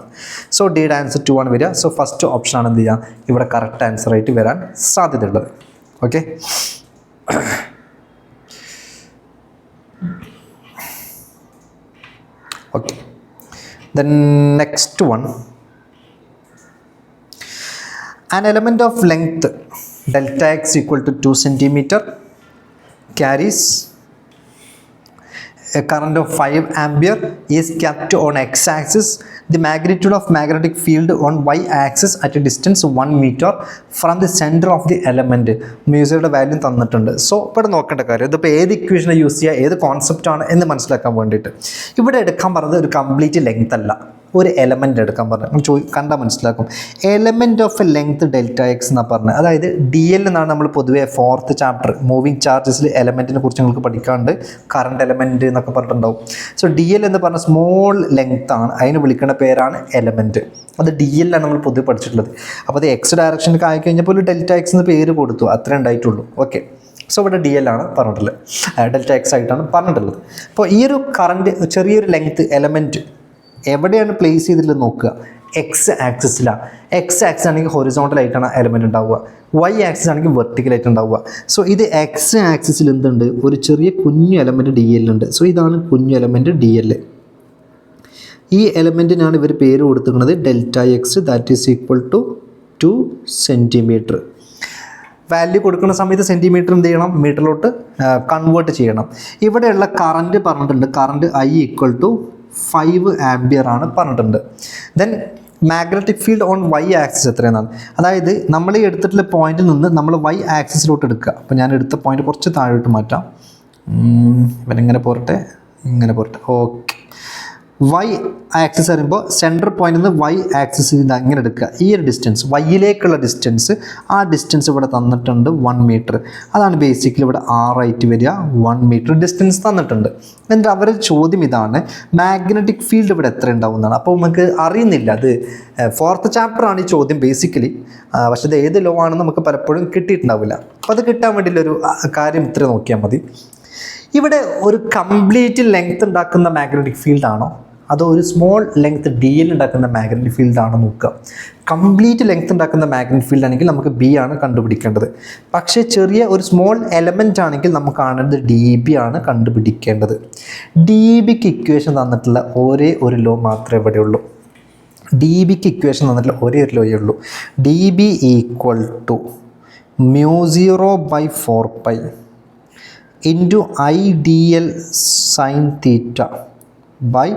സോ ഡിയുടെ ആൻസർ 2 ആണ് വരിക. സോ ഫസ്റ്റ് ഓപ്ഷനാണ് എന്ത് ചെയ്യുക ഇവിടെ കറക്റ്റ് ആൻസർ ആയിട്ട് വരാൻ സാധ്യതയുള്ളത്. Okay, okay, then next one. An element of length delta x = 2 cm carries a current of 5 ampere is kept on x-axis. The magnitude of magnetic field on y-axis at a distance 1 meter from the center of the element. മ്യൂസിയുടെ value തന്നിട്ടുണ്ട്. So ഇവിടെ നോക്കേണ്ട കാര്യം ഇതിപ്പോൾ ഏത് ഇക്വേഷനെ use ചെയ്യുക, ഏത് കോൺസെപ്റ്റാണ് എന്ന് മനസ്സിലാക്കാൻ വേണ്ടിയിട്ട് ഇവിടെ എടുക്കാൻ പറഞ്ഞത് ഒരു കംപ്ലീറ്റ് ലെങ്ത് അല്ല, ഒരു എലമെൻ്റ് എടുക്കാൻ പറഞ്ഞു. നമ്മൾ കണ്ടാൽ മനസ്സിലാക്കും. Element of A length Δx എന്നാണ് പറഞ്ഞത്. അതായത് DL എന്നാണ് നമ്മൾ പൊതുവേ 4th ചാപ്റ്റർ മൂവിങ് ചാർജസിൽ എലമെൻറ്റിനെ കുറിച്ച് നിങ്ങൾക്ക് പഠിക്കാണ്ട്. കറണ്ട് എലമെൻറ്റ് എന്നൊക്കെ പറഞ്ഞിട്ടുണ്ടാവും. സോ DL എന്ന് പറഞ്ഞ സ്മോൾ ലെങ്ത് ആണ്. അതിന് വിളിക്കുന്ന പേരാണ് എലമെൻറ്റ്. അത് DL ആണ് നമ്മൾ പൊതുവെ പഠിച്ചിട്ടുള്ളത്. അപ്പോൾ അത് X ഡയറക്ഷനിൽ ആയി കഴിഞ്ഞപ്പോൾ ഒരു Δx എന്ന് പേര് കൊടുത്തു, അത്രേ ഉണ്ടായിട്ടുള്ളൂ. ഓക്കെ, സോ ഇവിടെ DL ആണ് പറഞ്ഞിട്ടുള്ളത്, Δx ആയിട്ടാണ് പറഞ്ഞിട്ടുള്ളത്. അപ്പോൾ ഈ ഒരു കറണ്ട് ചെറിയൊരു ലെങ്ത് എലമെൻറ്റ് എവിടെയാണ് പ്ലേസ് ചെയ്തിട്ടുള്ളത് നോക്കുക. എക്സ് ആക്സിസിലാണ്. എക്സ് ആക്സിസ് ആണെങ്കിൽ ഹൊറിസോണ്ടൽ ആയിട്ടാണ് എലമെൻറ്റ് ഉണ്ടാവുക, വൈ ആക്സിസ് ആണെങ്കിൽ വെർട്ടിക്കലായിട്ട് ഉണ്ടാവുക. സോ ഇത് എക്സ് ആക്സിസിൽ എന്തുണ്ട്, ഒരു ചെറിയ കുഞ്ഞു എലമെൻറ്റ് DL ഉണ്ട്. സോ ഇതാണ് കുഞ്ഞു എലമെൻറ്റ് DL. ഈ എലമെൻറ്റിനാണ് ഇവർ പേര് കൊടുത്തിരിക്കുന്നത് Δx, that is equal to 2 centimetre. Value കൊടുക്കുന്ന സമയത്ത് സെൻറ്റിമീറ്റർ എന്ത് ചെയ്യണം, മീറ്ററിലോട്ട് കൺവേർട്ട് ചെയ്യണം. ഇവിടെയുള്ള കറണ്ട് പറഞ്ഞിട്ടുണ്ട്, കറണ്ട് I = 5 ആംപിയർ ആണ് പറഞ്ഞിട്ടുണ്ട്. Then magnetic field on Y axis എത്രയെന്നാണ്. അതായത് നമ്മൾ ഈ എടുത്തിട്ടുള്ള പോയിന്റിൽ നിന്ന് നമ്മൾ വൈ ആക്സിസിലോട്ട് എടുക്കുക. അപ്പോൾ ഞാൻ എടുത്ത പോയിന്റ് കുറച്ച് താഴോട്ട് മാറ്റാം. ഇവനിങ്ങനെ പോരട്ടെ, ഇങ്ങനെ പോരട്ടെ. ഓക്കെ, വൈ ആക്സിസ് പറയുമ്പോൾ സെൻട്രൽ പോയിന്റിൽ നിന്ന് വൈ ആക്സിസ് ഇങ്ങനെ എടുക്കുക. ഈ ഒരു ഡിസ്റ്റൻസ് വൈയിലേക്കുള്ള ഡിസ്റ്റൻസ്, ആ ഡിസ്റ്റൻസ് ഇവിടെ തന്നിട്ടുണ്ട് 1 മീറ്റർ. അതാണ് ബേസിക്കലി ഇവിടെ ആറായിട്ട് വരിക. 1 മീറ്റർ ഡിസ്റ്റൻസ് തന്നിട്ടുണ്ട്. എന്നിട്ട് അവരുടെ ചോദ്യം ഇതാണ്, മാഗ്നറ്റിക് ഫീൽഡ് ഇവിടെ എത്ര ഉണ്ടാവും എന്നാണ്. അപ്പോൾ നമുക്ക് അറിയുന്നില്ല, അത് 4th ചാപ്റ്ററാണ് ഈ ചോദ്യം ബേസിക്കലി. പക്ഷേ ഇത് ഏത് ലോ ആണെന്ന് നമുക്ക് പലപ്പോഴും കിട്ടിയിട്ടുണ്ടാവില്ല. അപ്പോൾ അത് കിട്ടാൻ വേണ്ടിയുള്ളൊരു കാര്യം ഇത്ര നോക്കിയാൽ മതി. ഇവിടെ ഒരു കംപ്ലീറ്റ് ലെങ്ത് ഉണ്ടാക്കുന്ന മാഗ്നറ്റിക് ഫീൽഡാണോ അതോ ഒരു സ്മോൾ ലെങ്ത് DL ഉണ്ടാക്കുന്ന മാഗ്നറ്റിക് ഫീൽഡാണോ നോക്കുക. കംപ്ലീറ്റ് ലെങ്ത് ഉണ്ടാക്കുന്ന മാഗ്നറ്റിക് ഫീൽഡ് ആണെങ്കിൽ നമുക്ക് B ആണ് കണ്ടുപിടിക്കേണ്ടത്. പക്ഷേ ചെറിയ ഒരു സ്മോൾ എലമെൻ്റ് ആണെങ്കിൽ നമുക്ക് കാണേണ്ടത് dB ആണ് കണ്ടുപിടിക്കേണ്ടത്. dBക്ക് ഇക്വേഷൻ തന്നിട്ടുള്ള ഒരേ ഒരു ലോ മാത്രമേ ഇവിടെ ഉള്ളൂ. dBക്ക് ഇക്വേഷൻ തന്നിട്ടുള്ള ഒരേ ഒരു ലോയേ ഉള്ളൂ. dB = μ0/4π into IDL sin θ by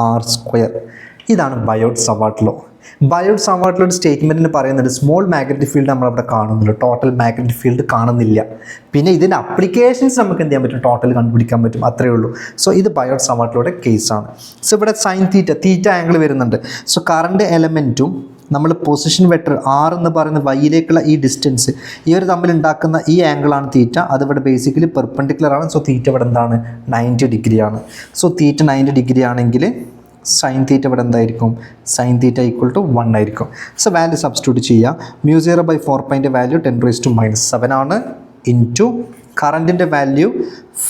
r². ഇതാണ് Biot Savart law. Biot Savart law സ്റ്റേറ്റ്മെൻറ്റിന് പറയുന്നത് സ്മോൾ മാഗ്നറ്റിക് ഫീൽഡ് നമ്മളവിടെ കാണുന്നില്ല, ടോട്ടൽ മാഗ്നറ്റിക് ഫീൽഡ് കാണുന്നില്ല. പിന്നെ ഇതിൻ്റെ അപ്ലിക്കേഷൻസ് നമുക്ക് എന്ത് ചെയ്യാൻ പറ്റും, ടോട്ടൽ കണ്ടുപിടിക്കാൻ പറ്റും, അത്രയേ ഉള്ളൂ. സോ ഇത് ബയോട്ട് സവാർട്ട് ലോയുടെ കേസാണ്. സോ ഇവിടെ സൈൻ തീറ്റ ആംഗിൾ വരുന്നുണ്ട്. സോ കറണ്ട് എലമെൻറ്റും നമ്മൾ പൊസിഷൻ വെക്ടർ r എന്ന് പറയുന്ന വൈയിലേക്കുള്ള ഈ ഡിസ്റ്റൻസ്, ഇവർ തമ്മിൽ ഉണ്ടാക്കുന്ന ഈ ആംഗിളാണ് തീറ്റ. അതിവിടെ ബേസിക്കലി പെർപെൻഡിക്കുലർ ആണ്. സോ തീറ്റ ഇവിടെ എന്താണ്, 90 ഡിഗ്രി ആണ്. സോ തീറ്റ 90 ഡിഗ്രി ആണെങ്കിൽ സൈൻ തീറ്റ ഇവിടെ എന്തായിരിക്കും, സൈൻ തീറ്റ ഈക്വൽ ടു 1 ആയിരിക്കും. സോ വാല്യൂ സബ്സ്റ്റിറ്റ്യൂട്ട് ചെയ്യുക. μ0/4π വാല്യൂ 10⁻⁻⁷ ആണ്, ഇൻറ്റു കറൻറ്റിൻ്റെ വാല്യൂ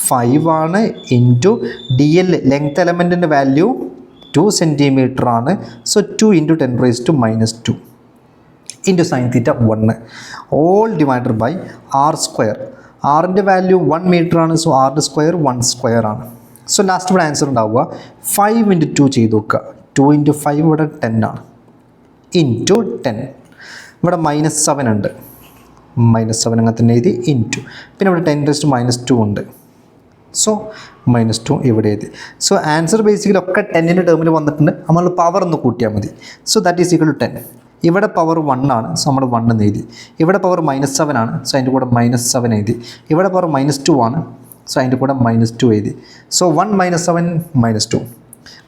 5 ആണ്, ഇൻറ്റു DL ലെങ്ത് എലമെൻറ്റിൻ്റെ വാല്യൂ 2 സെൻറ്റിമീറ്റർ ആണ്. So 2 × 10⁻⁻² into sine theta 1 all divided by r². ആറിൻ്റെ വാല്യൂ 1 മീറ്റർ ആണ്. സോ r² 1² ആണ്. സോ ലാസ്റ്റ് ഇവിടെ ആൻസർ ഉണ്ടാവുക 5 × 2 ചെയ്ത് നോക്കുക. 2 × 5 ഇവിടെ 10 ആണ്, ഇൻറ്റു 10. ഇവിടെ -7 ഉണ്ട്, -7 അങ്ങനെ തന്നെ എഴുതി, ഇൻറ്റു പിന്നെ ഇവിടെ 10⁻⁻² ഉണ്ട്. സോ -2 ഇവിടെ എഴുതി. സോ ആൻസർ ബേസിക്കലി ഒക്കെ 10ൻ്റെ ടേമിൽ വന്നിട്ടുണ്ട്. നമ്മൾ പവർ ഒന്ന് കൂട്ടിയാൽ മതി. So that is equal to 10. ഇവിടെ പവർ 1 ആണ്. സോ നമ്മൾ 1 എന്ന് എഴുതി. ഇവിടെ പവർ -7 ആണ്. സോ അതിൻ്റെ കൂടെ -7 എഴുതി. ഇവിടെ പവർ -2 ആണ്. സോ അതിൻ്റെ കൂടെ -2 എഴുതി. സോ 1 - 7 -2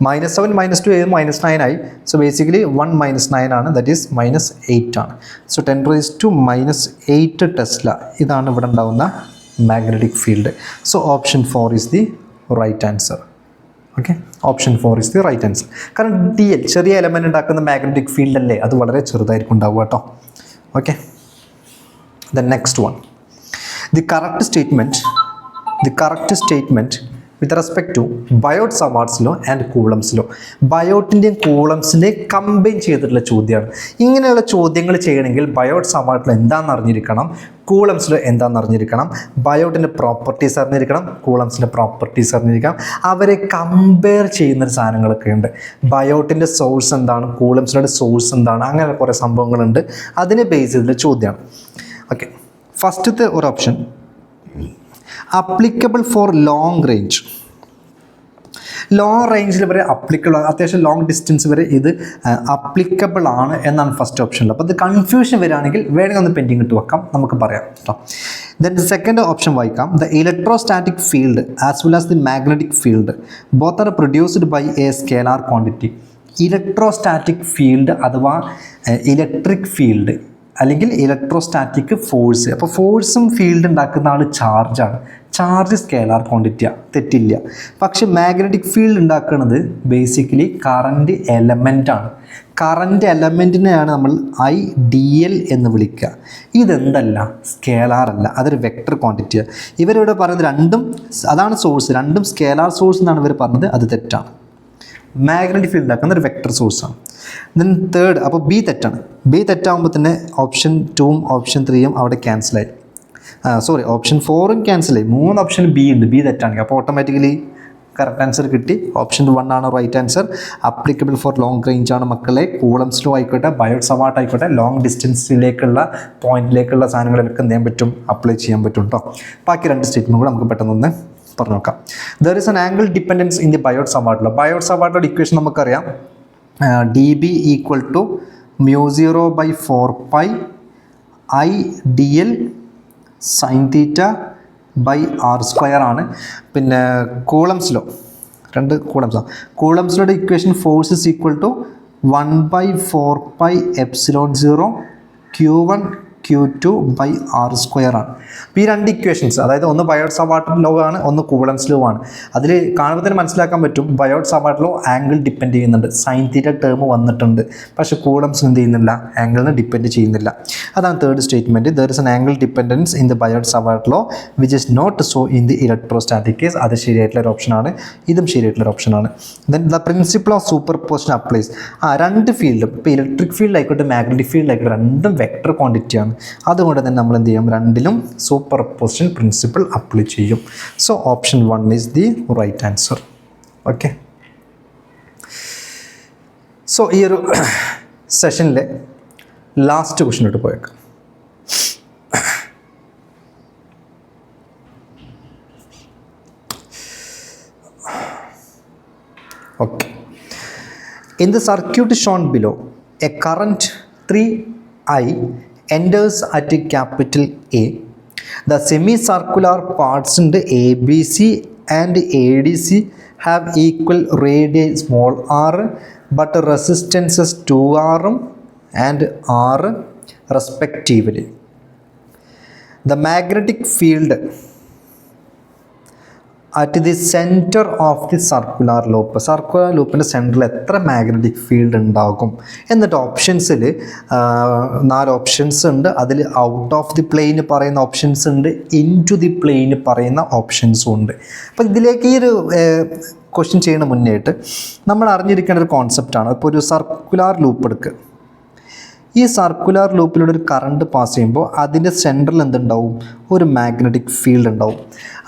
-7 -2 എഴുതി -9 ആയി. സോ ബേസിക്കലി 1 - 9 ആണ്, ദാറ്റ് ഈസ് -8 ആണ്. സോ 10⁻⁸ ടെസ്ല ഇതാണ് ഇവിടെ ഉണ്ടാകുന്ന magnetic field. So option 4 is the right answer. Okay, option 4 is the right answer. കാരണം DL ചെറിയ എലമെൻറ്റ് ഉണ്ടാക്കുന്ന മാഗ്നറ്റിക് ഫീൽഡ് അല്ലേ, അത് വളരെ ചെറുതായിരിക്കും ഉണ്ടാവുക കേട്ടോ. Okay, the next one, the correct statement with respect to Biot Savart's law and Coulomb's law. ബയോട്ടിൻ്റെയും കൂളംസിൻ്റെയും കമ്പൈൻ ചെയ്തിട്ടുള്ള ചോദ്യമാണ്. ഇങ്ങനെയുള്ള ചോദ്യങ്ങൾ ചെയ്യണമെങ്കിൽ ബയോട്ട് സവാർട്ടിൽ എന്താണെന്ന് അറിഞ്ഞിരിക്കണം, കൂളംസിൽ എന്താണെന്ന് അറിഞ്ഞിരിക്കണം, ബയോട്ടിൻ്റെ പ്രോപ്പർട്ടീസ് അറിഞ്ഞിരിക്കണം, കൂളംസിൻ്റെ പ്രോപ്പർട്ടീസ് അറിഞ്ഞിരിക്കണം. അവരെ കമ്പയർ ചെയ്യുന്ന സാധനങ്ങളൊക്കെ ഉണ്ട്. ബയോട്ടിൻ്റെ സോഴ്സ് എന്താണ്, കൂളംസിൻ്റെ സോഴ്സ് എന്താണ്, അങ്ങനെ കുറേ സംഭവങ്ങളുണ്ട്. അതിനെ ബേസ് ചെയ്തിട്ടുള്ള ചോദ്യമാണ്. ഓക്കെ, ഫസ്റ്റത്തെ ഒരു option applicable for long range. Long റേഞ്ചിൽ വരെ അപ്ലിക്കബിൾ, അത്യാവശ്യം ലോങ് ഡിസ്റ്റൻസ് വരെ ഇത് അപ്ലിക്കബിൾ ആണ് എന്നാണ് ഫസ്റ്റ് ഓപ്ഷനിൽ. അപ്പോൾ ഇത് കൺഫ്യൂഷൻ വരികയാണെങ്കിൽ വേണമെങ്കിൽ ഒന്ന് പെൻഡിങ് ഇട്ട് വെക്കാം, നമുക്ക് പറയാം കേട്ടോ. ദെൻ സെക്കൻഡ് ഓപ്ഷൻ വായിക്കാം. The electrostatic field as well as the magnetic field both are produced by a scalar quantity. Electrostatic field അഥവാ ഇലക്ട്രിക് ഫീൽഡ് അല്ലെങ്കിൽ ഇലക്ട്രോസ്റ്റാറ്റിക് ഫോഴ്സ്. അപ്പോൾ ഫോഴ്സും ഫീൽഡ് ഉണ്ടാക്കുന്ന ആൾ ചാർജാണ്. ചാർജ് സ്കേലാർ ക്വാണ്ടിറ്റിയാണ്, തെറ്റില്ല. പക്ഷെ മാഗ്നറ്റിക് ഫീൽഡ് ഉണ്ടാക്കുന്നത് ബേസിക്കലി കറൻറ്റ് എലമെൻ്റാണ്. കറൻറ്റ് എലമെൻറ്റിനെയാണ് നമ്മൾ IDL എന്ന് വിളിക്കുക. ഇതെന്തല്ല, സ്കേലാർ അല്ല, അതൊരു വെക്ടർ ക്വാണ്ടിറ്റിയാണ്. ഇവരിവിടെ പറയുന്നത് രണ്ടും അതാണ് സോഴ്സ്, രണ്ടും സ്കേലാർ സോഴ്സ് എന്നാണ് ഇവർ പറഞ്ഞത്. അത് തെറ്റാണ്. മാഗ്നറ്റിക് ഫീൽഡ് ഉണ്ടാക്കുന്ന ഒരു വെക്ടർ സോഴ്സാണ്. ദെൻ തേർഡ്, അപ്പോൾ ബി തെറ്റാണ്. ബി തെറ്റാകുമ്പോൾ തന്നെ ഓപ്ഷൻ 2ഉം ഓപ്ഷൻ 3ഉം അവിടെ ക്യാൻസലായി. ഓപ്ഷൻ 4ഉം ക്യാൻസലായി. 3 ഓപ്ഷൻ ബി ഉണ്ട്, ബി തെറ്റാണെങ്കിൽ. അപ്പോൾ ഓട്ടോമാറ്റിക്കലി കറക്റ്റ് ആൻസർ കിട്ടി. ഓപ്ഷൻ 1 ആണ് right answer. Applicable for long range ആണ് മക്കളെ. കൂളംസ് ലോ ആയിക്കോട്ടെ, ബയോട്ട് സവാർട്ട് ആയിക്കോട്ടെ, ലോങ് ഡിസ്റ്റൻസിലേക്കുള്ള പോയിന്റിലേക്കുള്ള സാധനങ്ങളിലൊക്കെ എന്ത് ചെയ്യാൻ പറ്റും, അപ്ലൈ ചെയ്യാൻ പറ്റും കേട്ടോ. ബാക്കി 2 സ്റ്റേറ്റ്മെൻറ്റ് കൂടെ നമുക്ക് പെട്ടെന്ന് പറഞ്ഞു നോക്കാം. There is an angle dependence in the Biot Savart law. Biot Savart ലോയുടെ ഇക്വേഷൻ നമുക്കറിയാം. dB equal to μ0/4π IDL sine theta by r² ആണ്. പിന്നെ കൂളംസ് ലോ, 2 കൂളംസാണ്. കൂളംസ് ലോയുടെ equation force is equal to 1/4π ε0 Q1 Q2 by r² ആണ്. അപ്പോൾ ഈ 2 equations, അതായത് ഒന്ന് ബയോട്ട് സവാർട്ട് ലോ ആണ്, ഒന്ന് കൂളംസ് ലോ ആണ്. അതിൽ കാണുമ്പോൾ തന്നെ മനസ്സിലാക്കാൻ പറ്റും Biot Savart law angle depend ചെയ്യുന്നുണ്ട്, സൈൻ തീറ്റ ടേം വന്നിട്ടുണ്ട്. പക്ഷേ കൂളംസ് എന്ത് ചെയ്യുന്നില്ല, ആംഗിളിനെ ഡിപ്പെൻഡ് ചെയ്യുന്നില്ല. അതാണ് third statement. There is an angle dependence in the Biot Savart law which is not so in the electrostatic case. അത് ശരിയായിട്ടുള്ളൊരു ഓപ്ഷനാണ്. ഇതും ശരിയായിട്ടുള്ളൊരു ഓപ്ഷനാണ്. Then the principle of superposition applies. 2 ഫീൽഡും, ഇപ്പോൾ ഇലക്ട്രിക് ഫീൽഡ് ആയിക്കോട്ടെ മാഗ്നറ്റിക് ഫീൽഡ് ആയിക്കോട്ടെ, രണ്ടും വെക്ടർ ക്വാണ്ടിറ്റിയാണ്. അതുകൊണ്ട് തന്നെ നമ്മൾ എന്ത് ചെയ്യും, രണ്ടിലും സൂപ്പർ പൊസിഷൻ പ്രിൻസിപ്പിൾ അപ്ലൈ ചെയ്യും. So option 1 is the right answer. Okay, so ഈ ഒരു സെഷനിലെ ലാസ്റ്റ് ക്വസ്റ്റ്യനോട്ട് പോയേക്കാം. Okay, In the circuit shown below, a current 3I enters at a capital A. The semicircular parts in the ABC and ADC have equal radii small r, but resistances 2R and R respectively. The magnetic field at the center of the circular loopൻ്റെ സെൻറ്ററിൽ എത്ര magnetic field ഉണ്ടാകും എന്നിട്ട് ഓപ്ഷൻസിൽ 4 options ഉണ്ട്. അതിൽ out of the plain പറയുന്ന options ഉണ്ട്, in to the plain പറയുന്ന ഓപ്ഷൻസും ഉണ്ട്. അപ്പോൾ ഇതിലേക്ക് ഈ ഒരു ക്വസ്റ്റ്യൻ ചെയ്യുന്ന മുന്നേയായിട്ട് നമ്മൾ അറിഞ്ഞിരിക്കേണ്ട ഒരു കോൺസെപ്റ്റാണ്. ഇപ്പോൾ ഒരു സർക്കുലാർ ലൂപ്പ് എടുക്കുക. ഈ സർക്കുലാർ ലൂപ്പിലൂടെ ഒരു കറണ്ട് പാസ് ചെയ്യുമ്പോൾ അതിൻ്റെ സെൻറ്ററിൽ എന്തുണ്ടാവും? ഒരു മാഗ്നറ്റിക് ഫീൽഡ് ഉണ്ടാവും.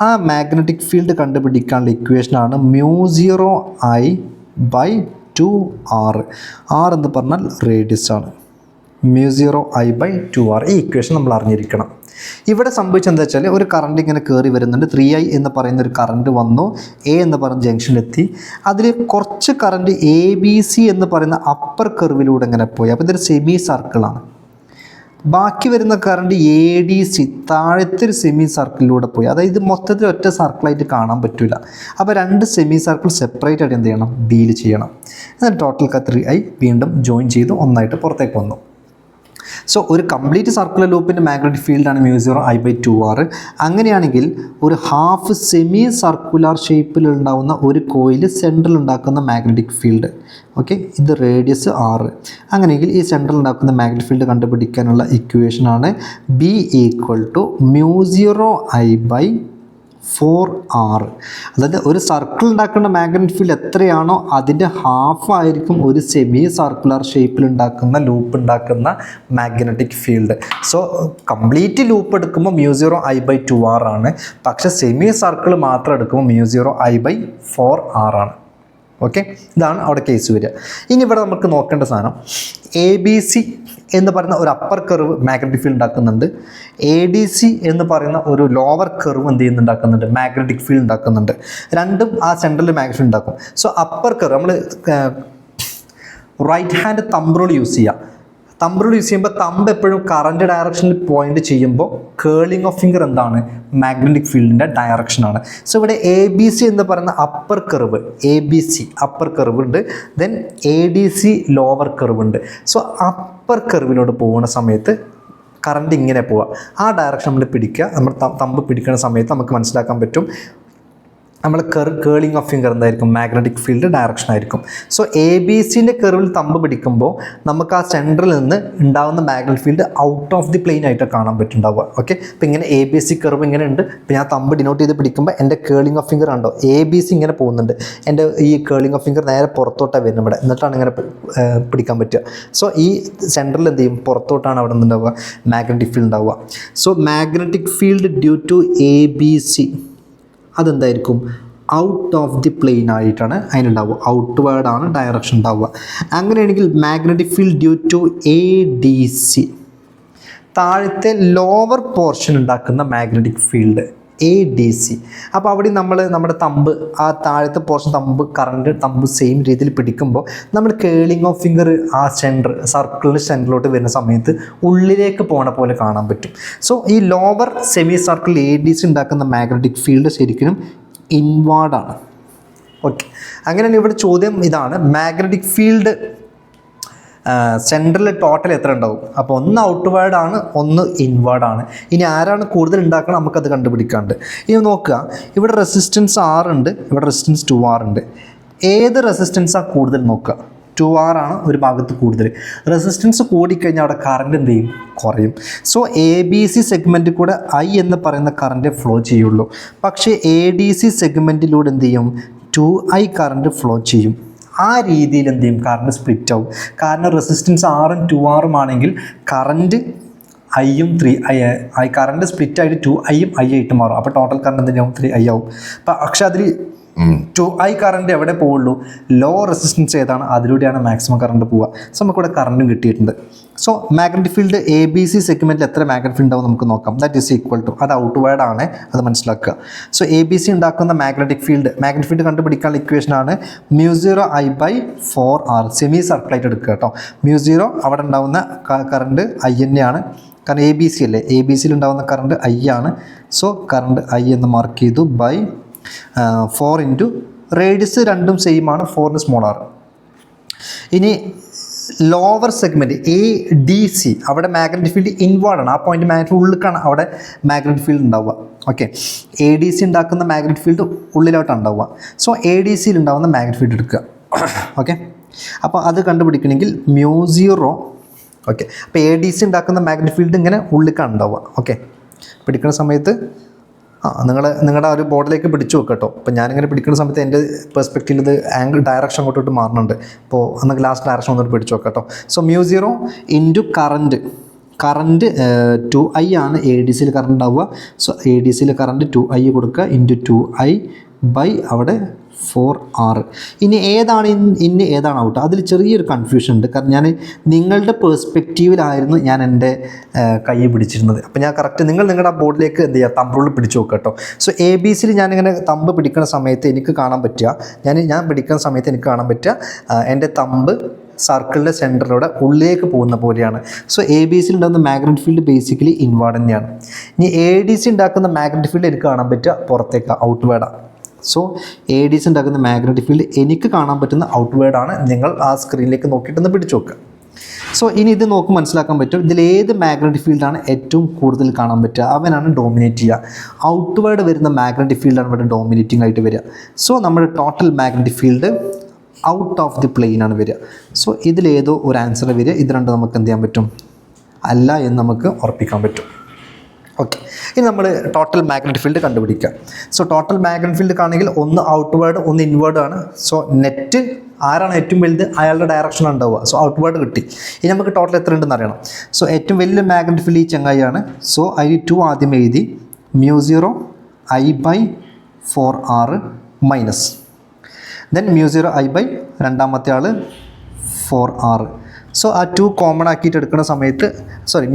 ആ മാഗ്നറ്റിക് ഫീൽഡ് കണ്ടുപിടിക്കാനുള്ള ഇക്വേഷനാണ് μ0I/2R. R എന്ന് പറഞ്ഞാൽ റേഡിയസ് ആണ്. μ0I/2R. ഈ ഇക്വേഷൻ നമ്മൾ അറിഞ്ഞിരിക്കണം. ഇവിടെ സംഭവിച്ചെന്താ വെച്ചാൽ ഒരു കറണ്ട് ഇങ്ങനെ കയറി വരുന്നുണ്ട്. 3I എന്ന് പറയുന്ന ഒരു കറണ്ട് വന്നു, എ എന്ന് പറയുന്ന ജംഗ്ഷനിലെത്തി. അതിൽ കുറച്ച് കറണ്ട് ABC എന്ന് പറയുന്ന അപ്പർ കർവിലൂടെ ഇങ്ങനെ പോയി. അപ്പോൾ ഇതൊരു സെമി സർക്കിളാണ്. ബാക്കി വരുന്ന കറണ്ട് ADC താഴത്തെ ഒരു സെമി സർക്കിളിലൂടെ പോയി. അതായത് മൊത്തത്തിൽ ഒറ്റ സർക്കിളായിട്ട് കാണാൻ പറ്റില്ല. അപ്പോൾ 2 സെമി സർക്കിൾ സെപ്പറേറ്റ് ആയിട്ട് എന്ത് ചെയ്യണം? ഡീൽ ചെയ്യണം. എന്നിട്ട് ടോട്ടൽ 3I വീണ്ടും ജോയിൻ ചെയ്ത് ഒന്നായിട്ട് പുറത്തേക്ക് വന്നു. സോ ഒരു കംപ്ലീറ്റ് സർക്കുലർ ലൂപ്പിൻ്റെ മാഗ്നറ്റിക് ഫീൽഡാണ് μ0I/2R. അങ്ങനെയാണെങ്കിൽ ഒരു ഹാഫ് സെമി സർക്കുലർ ഷേപ്പിലുണ്ടാവുന്ന ഒരു കോയിൽ സെൻട്രൽ ഉണ്ടാക്കുന്ന മാഗ്നറ്റിക് ഫീൽഡ്, ഓക്കെ, ഇത് റേഡിയസ് R. അങ്ങനെയെങ്കിൽ ഈ സെൻട്രൽ ഉണ്ടാക്കുന്ന മാഗ്നറ്റിക് ഫീൽഡ് കണ്ടുപിടിക്കാനുള്ള ഇക്വേഷനാണ് B = μ0I/4R. അതായത് ഒരു സർക്കിൾ ഉണ്ടാക്കുന്ന മാഗ്നറ്റിക് ഫീൽഡ് എത്രയാണോ അതിൻ്റെ ഹാഫ് ആയിരിക്കും ഒരു സെമി സർക്കുലർ ഷേപ്പിൽ ഉണ്ടാക്കുന്ന ലൂപ്പ് ഉണ്ടാക്കുന്ന magnetic field. So complete loop എടുക്കുമ്പോൾ μ0I/2R ആണ്. പക്ഷേ സെമി സർക്കിൾ മാത്രം എടുക്കുമ്പോൾ μ0I/4R ആണ്. ഓക്കെ, ഇതാണ് അവിടെ കേസ് വരിക. ഇനി ഇവിടെ നമുക്ക് നോക്കേണ്ട സാധനം ABC എന്ന് പറയുന്ന ഒരു അപ്പർ കർവ് മാഗ്നറ്റിക് ഫീൽഡ് ഉണ്ടാക്കുന്നുണ്ട്. ADC എന്ന് പറയുന്ന ഒരു ലോവർ കർവ് എന്ത് ചെയ്യുന്നുണ്ടാക്കുന്നുണ്ട്? മാഗ്നറ്റിക് ഫീൽഡ് ഉണ്ടാക്കുന്നുണ്ട്. രണ്ടും ആ സെൻട്രൽ മാഗ്നറ്റിക് ഫീൽഡ് ഉണ്ടാക്കും. സോ അപ്പർ കർവ് നമ്മൾ right hand thumb rule use ചെയ്യുക. തമ്പ് റൂൾ യൂസ് ചെയ്യുമ്പോൾ തമ്പ് എപ്പോഴും കറണ്ട് ഡയറക്ഷനിൽ പോയിന്റ് ചെയ്യുമ്പോൾ കേളിംഗ് ഓഫ് ഫിംഗർ എന്താണ്? മാഗ്നറ്റിക് ഫീൽഡിൻ്റെ ഡയറക്ഷനാണ്. സോ ഇവിടെ ABC എന്ന് പറയുന്ന upper curve, ABC upper curve ഉണ്ട്, ദെൻ ADC ലോവർ കർവ് ഉണ്ട്. സോ അപ്പർ കർവിലോട്ട് പോകുന്ന സമയത്ത് കറണ്ട് ഇങ്ങനെ പോവുക. ആ ഡയറക്ഷൻ നമ്മൾ പിടിക്കുക. നമ്മൾ തമ്പ് പിടിക്കുന്ന സമയത്ത് നമുക്ക് മനസ്സിലാക്കാൻ പറ്റും നമ്മൾ കേളിംഗ് ഓഫ് ഫിംഗർ എന്തായിരിക്കും? മാഗ്നറ്റിക് ഫീൽഡ് ഡയറക്ഷൻ ആയിരിക്കും. സോ ABCൻ്റെ കർവിൽ തമ്പ് പിടിക്കുമ്പോൾ നമുക്ക് ആ സെൻറ്ററിൽ നിന്ന് ഉണ്ടാകുന്ന magnetic field out of the plain ആയിട്ട് കാണാൻ പറ്റുന്നുണ്ടാവുക. ഓക്കെ, അപ്പോൾ ഇങ്ങനെ ABC കർവ് ഇങ്ങനെ ഉണ്ട്. ഇപ്പോൾ ഞാൻ തമ്പ് ഡിനോട്ട് ചെയ്ത് പിടിക്കുമ്പോൾ എൻ്റെ കേളിംഗ് ഓഫ് ഫിംഗർ ഉണ്ടോ? ABC ഇങ്ങനെ പോകുന്നുണ്ട്. എൻ്റെ ഈ കേളിംഗ് ഓഫ് ഫിംഗർ നേരെ പുറത്തോട്ടാണ് വരുന്നത് ഇവിടെ, എന്നിട്ടാണ് ഇങ്ങനെ പിടിക്കാൻ പറ്റുക. സോ ഈ സെൻറ്ററിൽ എന്ത് ചെയ്യും? പുറത്തോട്ടാണ് അവിടെ നിന്നുണ്ടാവുക മാഗ്നറ്റിക് ഫീൽഡ് ഉണ്ടാവുക. So magnetic field due to ABC അതെന്തായിരിക്കും? ഔട്ട് ഓഫ് ദി പ്ലെയിൻ ആയിട്ടാണ് അതിനുണ്ടാവുക. ഔട്ട്വേർഡാണ് ഡയറക്ഷൻ ഉണ്ടാവുക. അങ്ങനെയാണെങ്കിൽ magnetic field due to ADC താഴത്തെ ലോവർ പോർഷൻ ഉണ്ടാക്കുന്ന മാഗ്നറ്റിക് ഫീൽഡ് ADC. അപ്പോൾ അവിടെ നമ്മുടെ തമ്പ് ആ താഴത്തെ പോർഷൻ തമ്പ് സെയിം രീതിയിൽ പിടിക്കുമ്പോൾ നമ്മൾ കേളിംഗ് ഓഫ് ഫിംഗർ ആ സർക്കിളിൻ്റെ സെൻറ്ററിലോട്ട് വരുന്ന സമയത്ത് ഉള്ളിലേക്ക് പോണ പോലെ കാണാൻ പറ്റും. സോ ഈ ലോവർ സെമി സർക്കിൾ ADC ഉണ്ടാക്കുന്ന മാഗ്നറ്റിക് ഫീൽഡ് ശരിക്കും ഇൻവാർഡാണ്. ഓക്കെ, അങ്ങനെയാണ് ഇവിടെ ചോദ്യം ഇതാണ്, മാഗ്നറ്റിക് ഫീൽഡ് സെൻട്രൽ ടോട്ടൽ എത്ര ഉണ്ടാവും? അപ്പോൾ ഒന്ന് ഔട്ട്വേർഡാണ്, ഒന്ന് ഇൻവേർഡാണ്. ഇനി ആരാണ് കൂടുതൽ ഉണ്ടാക്കണം നമുക്കത് കണ്ടുപിടിക്കാണ്ട്. ഇനി നോക്കുക, ഇവിടെ റെസിസ്റ്റൻസ് R ഉണ്ട്, ഇവിടെ റെസിസ്റ്റൻസ് 2R ഉണ്ട്. ഏത് റെസിസ്റ്റൻസാണ് കൂടുതൽ നോക്കുക? 2R ആണ് ഒരു ഭാഗത്ത് കൂടുതൽ. റെസിസ്റ്റൻസ് കൂടിക്കഴിഞ്ഞാൽ അവിടെ കറണ്ട് എന്ത് ചെയ്യും? കുറയും. സോ ABC സെഗ്മെൻറ്റിൽ കൂടെ I എന്ന് പറയുന്ന കറണ്ട് ഫ്ലോ ചെയ്യുള്ളൂ. പക്ഷേ ADC സെഗ്മെൻറ്റിലൂടെ എന്ത് ചെയ്യും? 2I കറണ്ട് ഫ്ലോ ചെയ്യും. ആ രീതിയിൽ എന്ത് ചെയ്യും? കറണ്ട് സ്പ്ലിറ്റ് ആവും. കാരണം റെസിസ്റ്റൻസ് R-ഉം 2R-ഉം ആണെങ്കിൽ കറണ്ട് I-യും 3I കറണ്ട് സ്പ്ലിറ്റ് ആയിട്ട് 2I-യും I ആയിട്ട് മാറും. അപ്പോൾ ടോട്ടൽ കറണ്ട് എന്തെങ്കിലും 3I ആവും. പക്ഷെ അതിൽ 2i കറണ്ട് എവിടെ പോവുള്ളൂ, ലോ റെസിസ്റ്റൻസ് ഏതാണ് അതിലൂടെയാണ് മാക്സിമം കറണ്ട് പോവുക. സോ നമുക്കിവിടെ കറണ്ടും കിട്ടിയിട്ടുണ്ട്. സോ മാഗ്നറ്റിക് ഫീൽഡ് ABC സെഗ്മെൻറ്റിൽ എത്ര മാഗ്നറ്റിക് ഫീൽഡ് ഉണ്ടാവും നമുക്ക് നോക്കാം. ദാറ്റ് ഈസ് ഈക്വൽ ടു, അത് ഔട്ട് വേർഡ് ആണ്, അത് മനസ്സിലാക്കുക. സോ ABC ഉണ്ടാക്കുന്ന മാഗ്നറ്റിക് ഫീൽഡ് കണ്ടുപിടിക്കാനുള്ള ഇക്വേഷനാണ് μ0I/4R. സെമി സർക്കിളായിട്ട് എടുക്കുക കേട്ടോ. μ0 അവിടെ ഉണ്ടാവുന്ന കറണ്ട് I തന്നെയാണ്, കാരണം ABC അല്ലേ, ABCയിൽ ഉണ്ടാകുന്ന കറണ്ട് I ആണ്. സോ കറണ്ട് I എന്ന് മാർക്ക് ചെയ്തു ബൈ 4 ഇൻറ്റു റേഡിയസ് രണ്ടും സെയിം ആണ്, 4 സ്മോൾ r. ഇനി ലോവർ സെഗ്മെൻറ്റ് ADC അവിടെ മാഗ്നറ്റിക് ഫീൽഡ് ഇൻവേർഡ് ആണ്, ആ പോയിന്റ് മാഗ്നറ്റിക് ഉള്ളിലേക്കാണ് അവിടെ മാഗ്നറ്റിക് ഫീൽഡ് ഉണ്ടാവുക. ഓക്കെ, ADC ഉണ്ടാക്കുന്ന മാഗ്നറ്റിക് ഫീൽഡ് ഉള്ളിലോട്ടാണ് ഉണ്ടാവുക. സോ ADCയിൽ ഉണ്ടാകുന്ന മാഗ്നറ്റിക് ഫീൽഡ് എടുക്കുക. ഓക്കെ, അപ്പോൾ അത് കണ്ടുപിടിക്കണമെങ്കിൽ μ0. ഓക്കെ, അപ്പോൾ ADC ഉണ്ടാക്കുന്ന മാഗ്നറ്റിക് ഫീൽഡ് ഇങ്ങനെ ഉള്ളിലേക്കാണ് ഉണ്ടാവുക. ഓക്കെ, പിടിക്കുന്ന സമയത്ത് നിങ്ങളുടെ ഒരു ബോർഡിലേക്ക് പിടിച്ചു വെക്കുക കേട്ടോ. അപ്പോൾ ഞാനിങ്ങനെ പിടിക്കുന്ന സമയത്ത് എൻ്റെ പെർസ്പെക്റ്റീവിൽ ഇത് ആംഗിൾ ഡയറക്ഷൻ അങ്ങോട്ടോട്ട് മാറുന്നുണ്ട്. അപ്പോൾ അന്ന് ഗ്ലാസ് ഡയറക്ഷൻ ഒന്നിട്ട് പിടിച്ചു വെക്കുക കേട്ടോ. സോ μ0 ഇൻറ്റു കറണ്ട് 2i ആണ് ADCയിൽ കറണ്ട് ഉണ്ടാവുക. സോ ADCയിൽ കറണ്ട് 2i കൊടുക്കുക ഇൻറ്റു 2i ബൈ അവിടെ 4R. ഇനി ഏതാണ് ഇന്ന് ഏതാണ് ഔട്ട്, അതിൽ ചെറിയൊരു കൺഫ്യൂഷൻ ഉണ്ട്. കാരണം ഞാൻ നിങ്ങളുടെ പേഴ്സ്പെക്റ്റീവിലായിരുന്നു ഞാൻ എൻ്റെ കൈ പിടിച്ചിരുന്നത്. അപ്പോൾ ഞാൻ കറക്റ്റ് നിങ്ങളുടെ ബോർഡിലേക്ക് എന്ത് ചെയ്യുക, തമ്പ് റൂൾ പിടിച്ചു നോക്കുക കേട്ടോ. സോ ABCയിൽ ഞാനിങ്ങനെ തമ്പ് പിടിക്കുന്ന സമയത്ത് എനിക്ക് കാണാൻ പറ്റുക, ഞാൻ പിടിക്കുന്ന സമയത്ത് എനിക്ക് കാണാൻ പറ്റുക എൻ്റെ തമ്പ് സർക്കിളിൻ്റെ സെൻറ്ററിലൂടെ ഉള്ളിലേക്ക് പോകുന്ന പോലെയാണ്. സോ ABCയിൽ ഉണ്ടാകുന്ന മാഗ്നറ്റിക് ഫീൽഡ് ബേസിക്കലി ഇൻവേർഡ് തന്നെയാണ്. ഇനി ADC ഉണ്ടാക്കുന്ന മാഗ്നറ്റിക് ഫീൽഡ് എനിക്ക് കാണാൻ പറ്റുക പുറത്തേക്ക്, ഔട്ട് വേർഡാണ്. സോ ADC ഉണ്ടാക്കുന്ന മാഗ്നറ്റിക് ഫീൽഡ് എനിക്ക് കാണാൻ പറ്റുന്ന ഔട്ട് വേർഡാണ്. നിങ്ങൾ ആ സ്ക്രീനിലേക്ക് നോക്കിയിട്ടൊന്ന് പിടിച്ചു നോക്കുക. സോ ഇനി ഇത് നോക്കി മനസ്സിലാക്കാൻ പറ്റും ഇതിലേത് മാഗ്നറ്റിക് ഫീൽഡാണ് ഏറ്റവും കൂടുതൽ കാണാൻ പറ്റുക, അവനാണ് ഡോമിനേറ്റ് ചെയ്യുക. ഔട്ട് വേർഡ് വരുന്ന മാഗ്നറ്റിക് ഫീൽഡാണ് ഇവിടെ ഡോമിനേറ്റിംഗ് ആയിട്ട് വരിക. സോ നമ്മുടെ total magnetic field out of the plain ആണ് വരിക. സോ ഇതിലേതോ ഒരു ആൻസർ വരിക. ഇത് രണ്ടും നമുക്ക് എന്ത് ചെയ്യാൻ പറ്റും, അല്ല എന്ന് നമുക്ക് ഉറപ്പിക്കാൻ പറ്റും. ഓക്കെ, ഇനി നമ്മൾ ടോട്ടൽ മാഗ്നറ്റിക് ഫീൽഡ് കണ്ടുപിടിക്കുക. സോ ടോട്ടൽ മാഗ്നറ്റിക് ഫീൽഡ് ആണെങ്കിൽ ഒന്ന് ഔട്ട് വേർഡ് ഒന്ന് ഇൻവേർഡ് ആണ്. സോ നെറ്റ് ആരാണ് ഏറ്റവും വലുത് അയാളുടെ ഡയറക്ഷൻ ഉണ്ടാവുക. സോ ഔട്ട് വേർഡ് കിട്ടി. ഇനി നമുക്ക് ടോട്ടൽ എത്ര ഉണ്ടെന്ന് അറിയണം. സോ ഏറ്റവും വലിയ മാഗ്നറ്റിക് ഫീൽഡ് ഈ ചങ്ങായിയാണ്. സോ I2 ആദ്യം എഴുതി μ0I/4R മൈനസ് ദെൻ μ0I/ രണ്ടാമത്തെ ആൾ 4R. സോ ആ 2 കോമൺ ആക്കിയിട്ട് എടുക്കുന്ന സമയത്ത്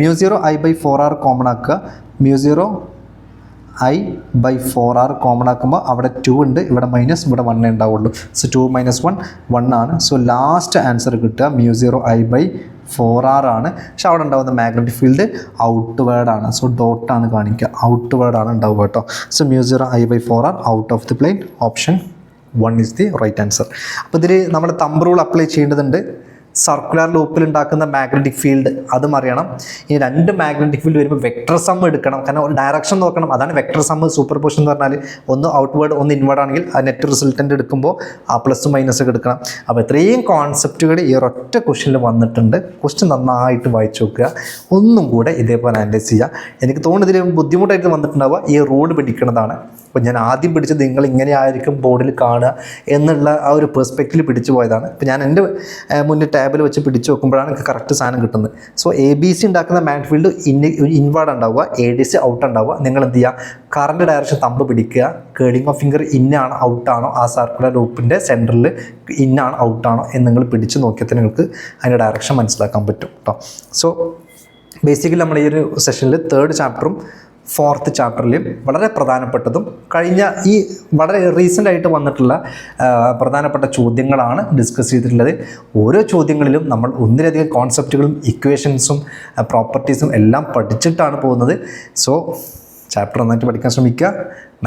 μ0I/4R കോമൺ ആക്കുക. μ0I/4R കോമൺ ആക്കുമ്പോൾ അവിടെ 2 ഉണ്ട്, ഇവിടെ മൈനസ്, ഇവിടെ 1 ഉണ്ടാവുള്ളൂ. സോ 2 - 1 1 ആണ്. സോ ലാസ്റ്റ് ആൻസർ കിട്ടുക μ0I/4R ആണ്. പക്ഷെ അവിടെ ഉണ്ടാകുന്ന മാഗ്നറ്റിക് ഫീൽഡ് ഔട്ട് വേർഡാണ്. സോ ഡോട്ടാണ് കാണിക്കുക, ഔട്ട് വേർഡാണ് ഉണ്ടാവുക കേട്ടോ. So μ0I/4R out of the plane, option 1 is the right answer. അപ്പോൾ ഇതിൽ നമ്മൾ തമ്പ് റൂൾ അപ്ലൈ ചെയ്യേണ്ടതുണ്ട്. സർക്കുലർ ലൂപ്പിൽ ഉണ്ടാക്കുന്ന മാഗ്നറ്റിക് ഫീൽഡ് അതും അറിയണം. ഈ രണ്ട് മാഗ്നറ്റിക് ഫീൽഡ് വരുമ്പോൾ വെക്ടർ സം എടുക്കണം, കാരണം ഒരു ഡയറക്ഷൻ നോക്കണം. അതാണ് വെക്ടർ സം. സൂപ്പർ പൊസിഷൻ എന്ന് പറഞ്ഞാൽ ഒന്ന് ഔട്ട് വേർഡ് ഒന്ന് ഇൻവേർഡ് ആണെങ്കിൽ ആ നെറ്റ് റിസൾട്ടൻ്റ് എടുക്കുമ്പോൾ ആ പ്ലസ് മൈനസ് ഒക്കെ എടുക്കണം. അപ്പോൾ ഇത്രയും കോൺസെപ്റ്റുകൾ ഈ ഒരൊറ്റ ക്വസ്റ്റ്യനിൽ വന്നിട്ടുണ്ട്. ക്വസ്റ്റ്യൻ നന്നായിട്ട് വായിച്ചു നോക്കുക, ഒന്നും കൂടെ ഇതേപോലെ അനലൈസ് ചെയ്യുക. എനിക്ക് തോന്നുന്നു ഇതിൽ ബുദ്ധിമുട്ടായിട്ട് വന്നിട്ടുണ്ടാവുക ഈ റൂൾ പിടിക്കുന്നതാണ്. അപ്പോൾ ഞാൻ ആദ്യം പിടിച്ചത് നിങ്ങൾ ഇങ്ങനെ ആയിരിക്കും ബോർഡിൽ കാണുക എന്നുള്ള ആ ഒരു പെർസ്പെക്റ്റീവിൽ പിടിച്ചു പോയതാണ്. ഇപ്പോൾ ഞാൻ എൻ്റെ മുന്നിൽ ടാബിൽ വെച്ച് പിടിച്ച് നോക്കുമ്പോഴാണ് എനിക്ക് കറക്റ്റ് സാധനം കിട്ടുന്നത്. സോ ABC ഉണ്ടാക്കുന്ന മാഗ്നറ്റിക് ഫീൽഡ് ഇൻവേർഡ് ഉണ്ടാവുക, ADC ഔട്ട് ഉണ്ടാവുക. നിങ്ങൾ എന്ത് ചെയ്യുക, കറണ്ട് ഡയറക്ഷൻ തമ്പ് പിടിക്കുക, കേളിംഗ് ഓഫ് ഫിംഗർ ഇന്നാണോ ഔട്ടാണോ, ആ സർക്കുലർ ലൂപ്പിൻ്റെ സെൻറ്ററിൽ ഇന്നാണോ ഔട്ടാണോ എന്ന് നിങ്ങൾ പിടിച്ച് നോക്കിയാൽ നിങ്ങൾക്ക് അതിൻ്റെ ഡയറക്ഷൻ മനസ്സിലാക്കാൻ പറ്റും കേട്ടോ. സോ ബേസിക്കലി നമ്മൾ ഈ ഒരു സെഷനിൽ 3rd ചാപ്റ്ററും 4th ചാപ്റ്ററിലും വളരെ പ്രധാനപ്പെട്ടതും കഴിഞ്ഞ ഈ വളരെ റീസെൻ്റ് ആയിട്ട് വന്നിട്ടുള്ള പ്രധാനപ്പെട്ട ചോദ്യങ്ങളാണ് ഡിസ്കസ് ചെയ്തിട്ടുള്ളത്. ഓരോ ചോദ്യങ്ങളിലും നമ്മൾ ഒന്നിലധികം കോൺസെപ്റ്റുകളും ഇക്വേഷൻസും പ്രോപ്പർട്ടീസും എല്ലാം പഠിച്ചിട്ടാണ് പോകുന്നത്. സോ ചാപ്റ്റർ നന്നായിട്ട് പഠിക്കാൻ ശ്രമിക്കുക,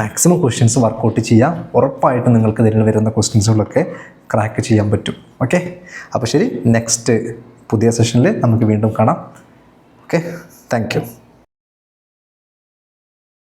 മാക്സിമം ക്വസ്റ്റ്യൻസ് വർക്കൗട്ട് ചെയ്യുക. ഉറപ്പായിട്ടും നിങ്ങൾക്ക് ഇതിൽ വരുന്ന ക്വസ്റ്റ്യൻസുകളൊക്കെ ക്രാക്ക് ചെയ്യാൻ പറ്റും. ഓക്കെ, അപ്പോൾ ശരി, നെക്സ്റ്റ് പുതിയ സെഷനിൽ നമുക്ക് വീണ്ടും കാണാം. Okay, thank you.